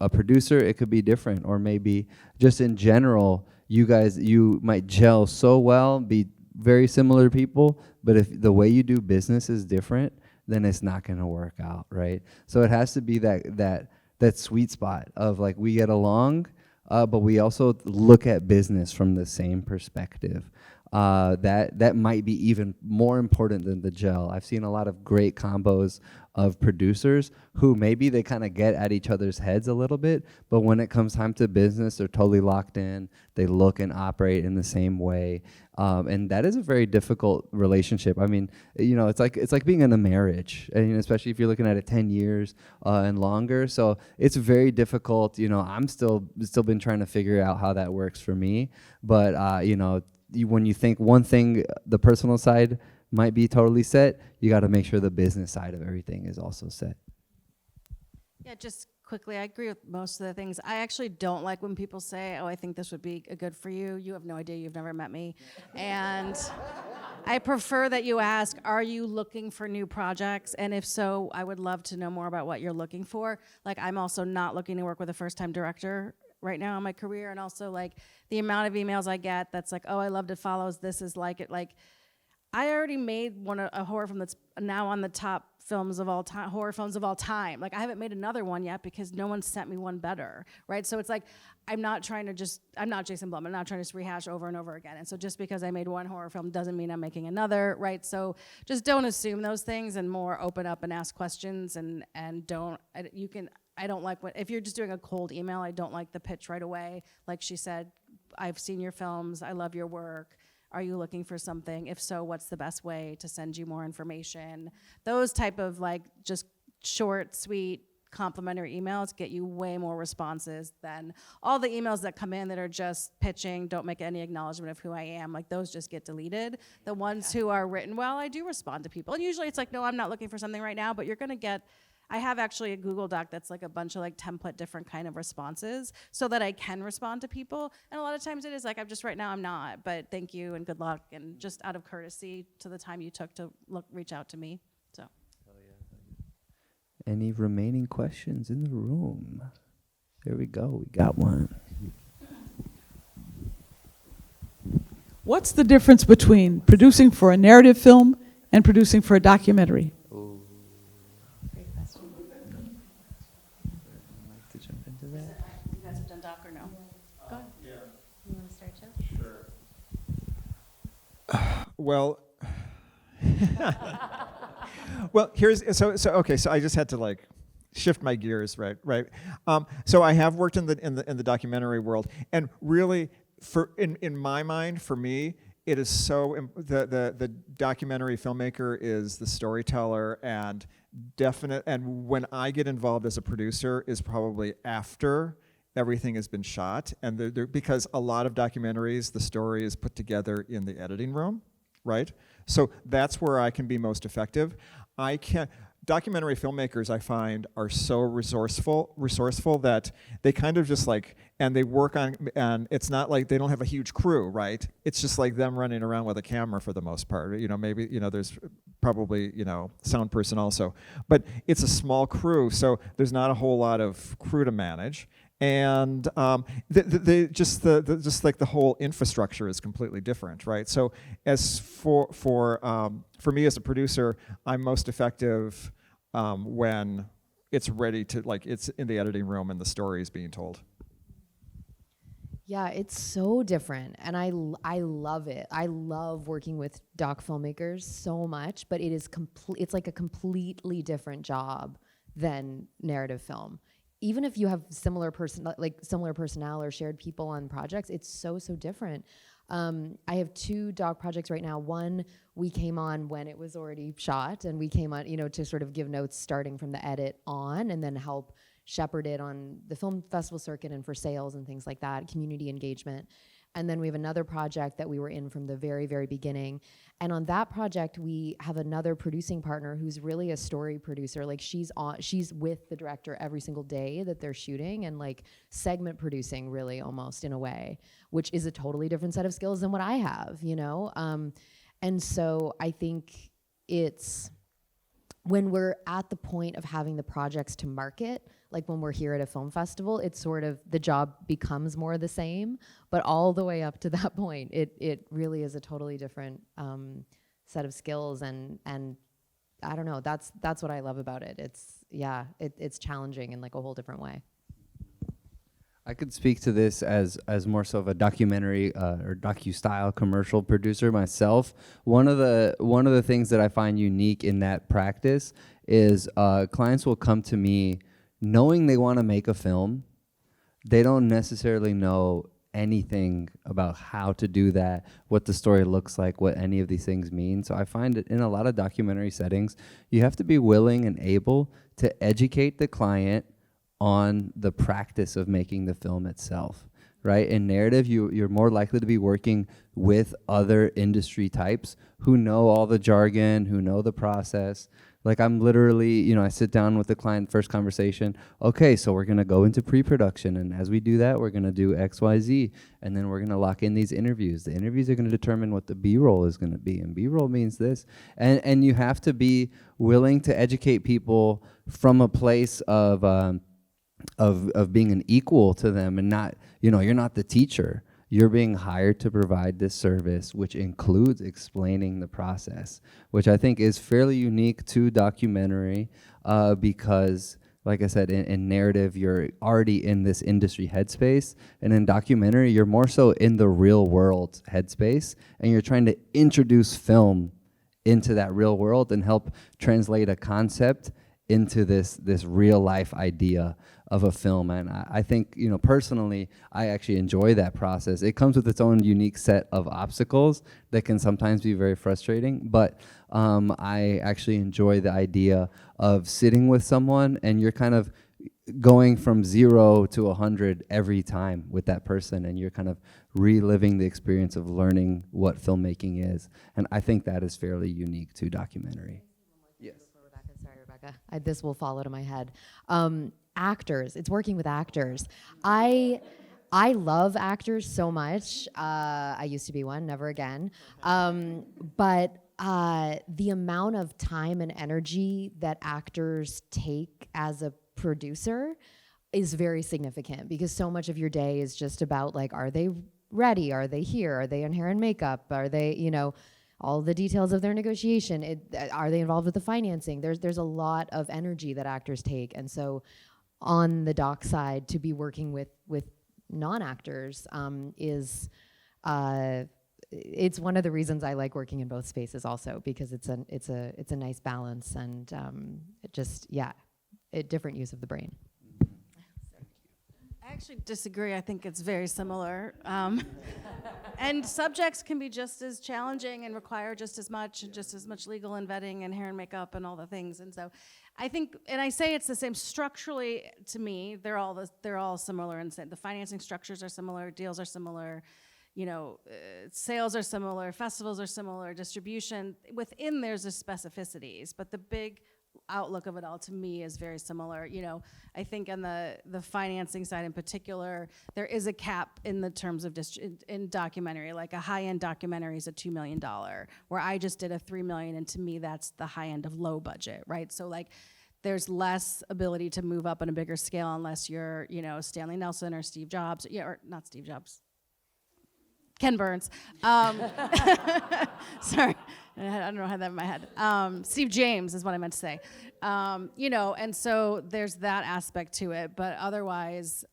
a producer, it could be different. Or maybe just in general, you might gel so well, be very similar people, but if the way you do business is different, then it's not going to work out, right? So it has to be that sweet spot of like we get along, but we also look at business from the same perspective. That might be even more important than the gel. I've seen a lot of great combos of producers who maybe they kind of get at each other's heads a little bit, but when it comes time to business, they're totally locked in. They look and operate in the same way, and that is a very difficult relationship. I mean, you know, it's like being in a marriage, and especially if you're looking at it 10 years and longer. So it's very difficult. You know, I'm still been trying to figure out how that works for me, but you know. When you think one thing, the personal side might be totally set, you got to make sure the business side of everything is also set. Yeah, just quickly, I agree with most of the things. I actually don't like when people say, oh, I think this would be good for you. You have no idea, you've never met me. And I prefer that you ask, are you looking for new projects? And if so, I would love to know more about what you're looking for. Like, I'm also not looking to work with a first-time director right now in my career, and also like the amount of emails I get that's like, oh, I love It Follows, this is like it. Like, I already made a horror film that's now on the top films of all time, horror films of all time. Like, I haven't made another one yet because no one sent me one better, right? So it's like, I'm not Jason Blum, I'm not trying to just rehash over and over again. And so just because I made one horror film doesn't mean I'm making another, right? So just don't assume those things and more open up and ask questions and I don't like if you're just doing a cold email, I don't like the pitch right away. Like she said, I've seen your films, I love your work. Are you looking for something? If so, what's the best way to send you more information? Those type of like just short, sweet, complimentary emails get you way more responses than all the emails that come in that are just pitching, don't make any acknowledgement of who I am. Like, those just get deleted. The ones who are written well, I do respond to people. And usually it's like, no, I'm not looking for something right now, but you're gonna get, I have actually a Google Doc that's like a bunch of like template different kind of responses so that I can respond to people. And a lot of times it is like, I'm just right now I'm not, but thank you and good luck, and just out of courtesy to the time you took to reach out to me. So. Any remaining questions in the room? There we go. We got one. What's the difference between producing for a narrative film and producing for a documentary? Great question. Like to jump into that? You guys have done doc or no? Go ahead. You want to start, Joe? Well, well, here's so okay. So I just had to like shift my gears, right? So I have worked in the documentary world, and really, in my mind, for me, it is so the documentary filmmaker is the storyteller, and definite. And when I get involved as a producer, is probably after everything has been shot, and because a lot of documentaries, the story is put together in the editing room, right? So that's where I can be most effective. Documentary filmmakers, I find, are so resourceful that they kind of just like, and they work on, and it's not like they don't have a huge crew, right? It's just like them running around with a camera for the most part. You know, maybe, you know, there's probably, you know, sound person also, but it's a small crew, so there's not a whole lot of crew to manage. And just like the whole infrastructure is completely different, right? So as for me as a producer, I'm most effective when it's ready to, like, it's in the editing room and the story is being told. Yeah, it's so different, and I love it. I love working with doc filmmakers so much, but it is it's like a completely different job than narrative film. Even if you have similar personnel or shared people on projects, it's so different. I have 2 doc projects right now. One, we came on when it was already shot, and we came on, you know, to sort of give notes starting from the edit on, and then help shepherd it on the film festival circuit and for sales and things like that, community engagement. And then we have another project that we were in from the very, very beginning. And on that project, we have another producing partner who's really a story producer. Like, she's with the director every single day that they're shooting, and like segment producing, really, almost, in a way, which is a totally different set of skills than what I have, you know? And so I think it's, when we're at the point of having the projects to market, like when we're here at a film festival, it's sort of, the job becomes more the same, but all the way up to that point, it really is a totally different set of skills, and I don't know, that's what I love about it. It's challenging in like a whole different way. I could speak to this as more so of a documentary or docu-style commercial producer myself. One of the things that I find unique in that practice is clients will come to me knowing they want to make a film. They don't necessarily know anything about how to do that, what the story looks like, what any of these things mean. So I find that in a lot of documentary settings, you have to be willing and able to educate the client on the practice of making the film itself, right? In narrative, you're more likely to be working with other industry types who know all the jargon, who know the process. Like, I'm literally, you know, I sit down with the client, first conversation, okay, so we're gonna go into pre-production, and as we do that, we're gonna do X, Y, Z, and then we're gonna lock in these interviews. The interviews are gonna determine what the B-roll is gonna be, and B-roll means this. And you have to be willing to educate people from a place of being an equal to them, and not, you know, you're not the teacher. You're being hired to provide this service, which includes explaining the process, which I think is fairly unique to documentary because, like I said, in narrative, you're already in this industry headspace, and in documentary, you're more so in the real world headspace, and you're trying to introduce film into that real world and help translate a concept into this real life idea of a film. And I think, you know, personally, I actually enjoy that process. It comes with its own unique set of obstacles that can sometimes be very frustrating, but I actually enjoy the idea of sitting with someone and you're kind of going from 0 to 100 every time with that person, and you're kind of reliving the experience of learning what filmmaking is. And I think that is fairly unique to documentary. Yes. Sorry, Rebecca. This will fall out of my head. Actors. It's working with actors. I love actors so much. I used to be one, never again. But the amount of time and energy that actors take as a producer is very significant, because so much of your day is just about, like, are they ready? Are they here? Are they in hair and makeup? Are they, you know, all the details of their negotiation? Are they involved with the financing? There's a lot of energy that actors take. And so on the doc side, to be working with non-actors is it's one of the reasons I like working in both spaces also, because it's a nice balance, and different use of the brain. I actually disagree. I think it's very similar. And subjects can be just as challenging and require just as much legal and vetting and hair and makeup and all the things. And so I think, and I say it's the same structurally to me, they're all similar, and the financing structures are similar, deals are similar, you know, sales are similar, festivals are similar, distribution. Within there's the specificities, but the big outlook of it all to me is very similar. You know, I think on the financing side in particular, there is a cap in the terms of in documentary. Like a high-end documentary is a $2 million, where I just did a $3 million, and to me that's the high end of low budget, right? So like there's less ability to move up on a bigger scale unless you're, you know, Stanley Nelson or Steve Jobs, or not Steve Jobs, Ken Burns. Sorry, I don't know how that in my head. Steve James is what I meant to say. You know, and so there's that aspect to it. But otherwise,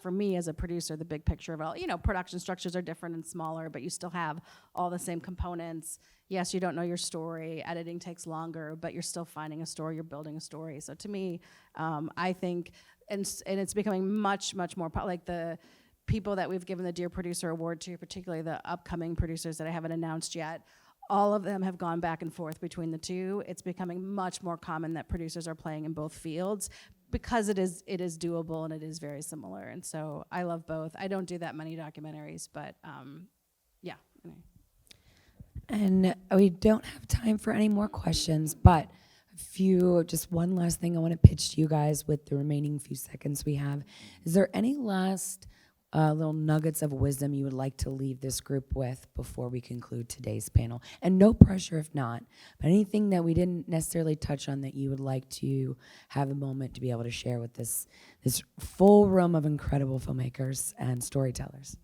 for me as a producer, the big picture of it all, you know, production structures are different and smaller, but you still have all the same components. Yes, you don't know your story. Editing takes longer, but you're still finding a story. You're building a story. So to me, I think, and it's becoming much, much more like the people that we've given the Dear Producer Award to, particularly the upcoming producers that I haven't announced yet, all of them have gone back and forth between the two. It's becoming much more common that producers are playing in both fields, because it is doable and it is very similar. And so I love both. I don't do that many documentaries, but yeah. And we don't have time for any more questions, but just one last thing I want to pitch to you guys with the remaining few seconds we have. Is there any last little nuggets of wisdom you would like to leave this group with before we conclude today's panel? And no pressure if not, but anything that we didn't necessarily touch on that you would like to have a moment to be able to share with this full room of incredible filmmakers and storytellers.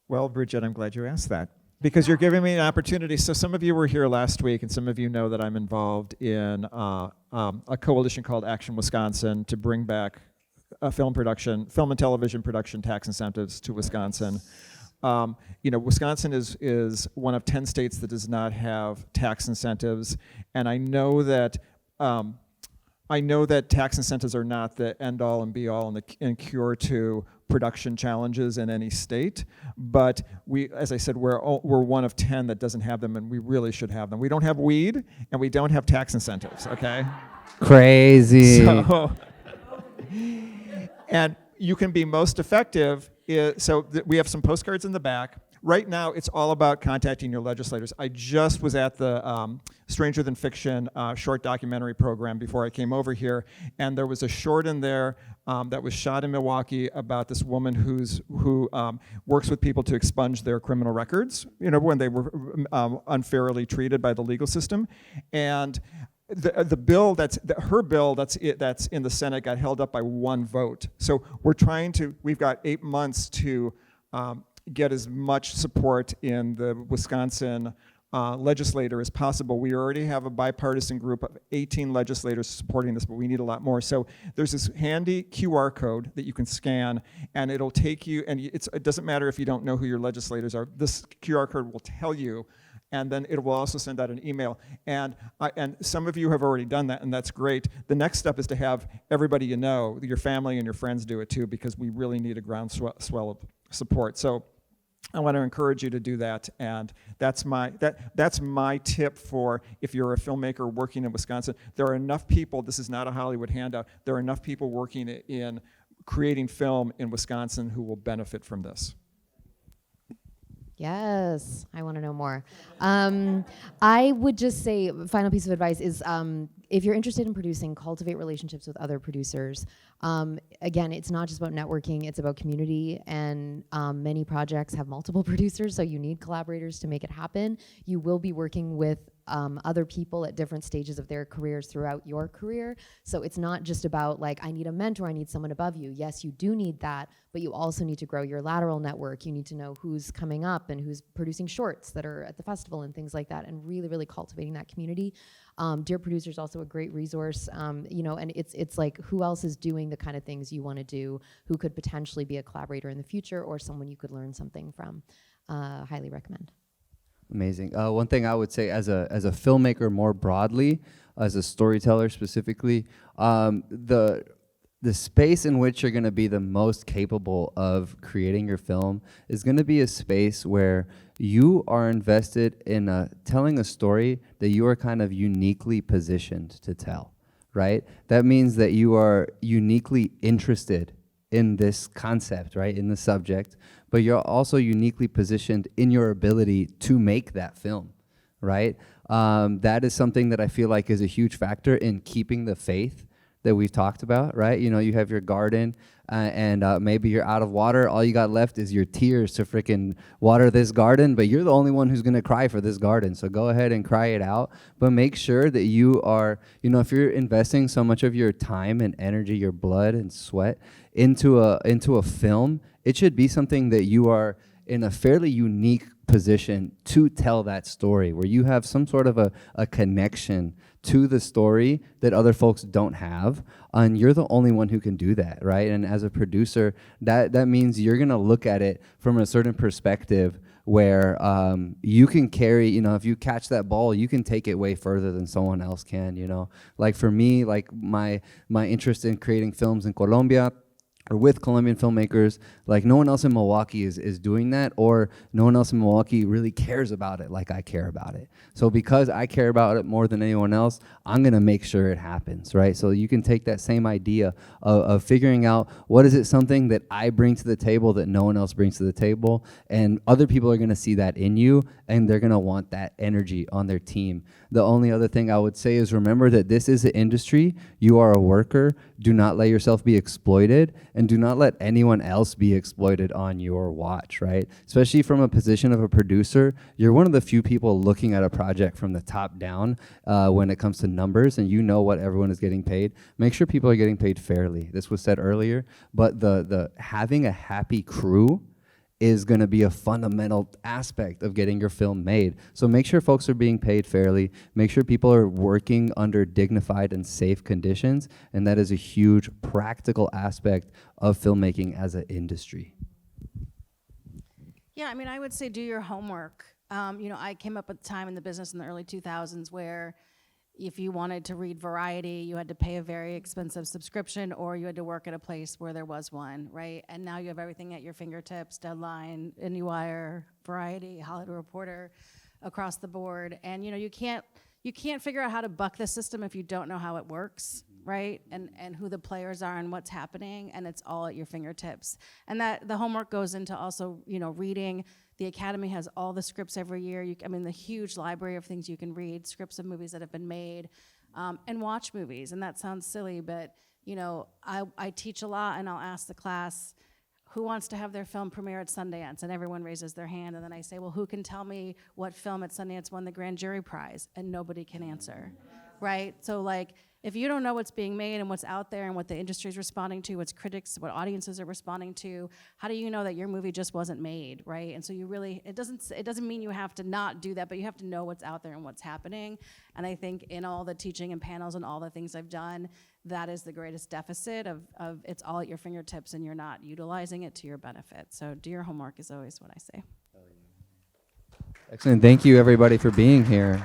Well, Bridget, I'm glad you asked that, because you're giving me an opportunity. So some of you were here last week, and some of you know that I'm involved in a coalition called Action Wisconsin to bring back film and television production tax incentives to Wisconsin. You know, Wisconsin is one of 10 states that does not have tax incentives, and I know that tax incentives are not the end all and be all and cure to production challenges in any state, but as I said, we're one of 10 that doesn't have them, and we really should have them. We don't have weed, and we don't have tax incentives. Okay. Crazy. So, and you can be most effective. We have some postcards in the back. Right now, it's all about contacting your legislators. I just was at the Stranger Than Fiction short documentary program before I came over here, and there was a short in there that was shot in Milwaukee about this woman who works with people to expunge their criminal records, you know, when they were unfairly treated by the legal system. And the bill her bill that's in the Senate got held up by one vote. So we've got 8 months to get as much support in the Wisconsin legislator as possible. We already have a bipartisan group of 18 legislators supporting this, but we need a lot more. So there's this handy QR code that you can scan, and it'll take you, and it doesn't matter if you don't know who your legislators are. This QR code will tell you and then it will also send out an email. And some of you have already done that, and that's great. The next step is to have everybody you know, your family and your friends do it too, because we really need a groundswell of support. So I want to encourage you to do that, and that's my tip for if you're a filmmaker working in Wisconsin. There are enough people, this is not a Hollywood handout, there are enough people working in creating film in Wisconsin who will benefit from this. Yes, I want to know more. I would just say, final piece of advice is, if you're interested in producing, cultivate relationships with other producers. Again, it's not just about networking, it's about community, and many projects have multiple producers, so you need collaborators to make it happen. You will be working with other people at different stages of their careers throughout your career. So it's not just about like, I need a mentor, I need someone above you. Yes, you do need that, but you also need to grow your lateral network. You need to know who's coming up and who's producing shorts that are at the festival and things like that, and really, really cultivating that community. Dear Producer is also a great resource, you know, and it's like, who else is doing the kind of things you want to do, who could potentially be a collaborator in the future or someone you could learn something from. Highly recommend. Amazing. One thing I would say as a filmmaker more broadly, as a storyteller specifically, the space in which you're going to be the most capable of creating your film is going to be a space where you are invested in telling a story that you are kind of uniquely positioned to tell, right? That means that you are uniquely interested in this concept, right, in the subject, but you're also uniquely positioned in your ability to make that film, right? That is something that I feel like is a huge factor in keeping the faith that we've talked about, right? You know, you have your garden and maybe you're out of water. All you got left is your tears to freaking water this garden, but you're the only one who's gonna cry for this garden. So go ahead and cry it out, but make sure that you are, you know, if you're investing so much of your time and energy, your blood and sweat into a film, it should be something that you are in a fairly unique position to tell that story, where you have some sort of a connection to the story that other folks don't have, and you're the only one who can do that, right? And as a producer, that means you're gonna look at it from a certain perspective where you can carry, you know, if you catch that ball, you can take it way further than someone else can, you know? Like for me, like my interest in creating films in Colombia, or with Colombian filmmakers, like no one else in Milwaukee is doing that, or no one else in Milwaukee really cares about it like I care about it. So because I care about it more than anyone else, I'm gonna make sure it happens, right? So you can take that same idea of figuring out what is it something that I bring to the table that no one else brings to the table, and other people are gonna see that in you, and they're gonna want that energy on their team. The only other thing I would say is remember that this is an industry, you are a worker, do not let yourself be exploited, and do not let anyone else be exploited on your watch, right? Especially from a position of a producer, you're one of the few people looking at a project from the top down when it comes to numbers, and you know what everyone is getting paid. Make sure people are getting paid fairly. This was said earlier, but the having a happy crew is going to be a fundamental aspect of getting your film made. So make sure folks are being paid fairly, make sure people are working under dignified and safe conditions, and that is a huge practical aspect of filmmaking as an industry. Yeah, I mean, I would say do your homework. You know, I came up at a time in the business in the early 2000s where if you wanted to read Variety, you had to pay a very expensive subscription, or you had to work at a place where there was one, right? And now you have everything at your fingertips, Deadline, IndieWire, Variety, Hollywood Reporter, across the board. And you know, you can't figure out how to buck the system if you don't know how it works, right? And who the players are and what's happening, and it's all at your fingertips. And that the homework goes into also, you know, reading. The Academy has all the scripts every year. I mean, the huge library of things you can read, scripts of movies that have been made, and watch movies. And that sounds silly, but you know, I teach a lot, and I'll ask the class, who wants to have their film premiere at Sundance? And everyone raises their hand, and then I say, well, who can tell me what film at Sundance won the grand jury prize? And nobody can answer, right? So like, if you don't know what's being made and what's out there and what the industry is responding to, what's critics, what audiences are responding to, how do you know that your movie just wasn't made, right? And so you really, it doesn't mean you have to not do that, but you have to know what's out there and what's happening. And I think in all the teaching and panels and all the things I've done, that is the greatest deficit of it's all at your fingertips and you're not utilizing it to your benefit. So do your homework is always what I say. Excellent. Thank you, everybody, for being here.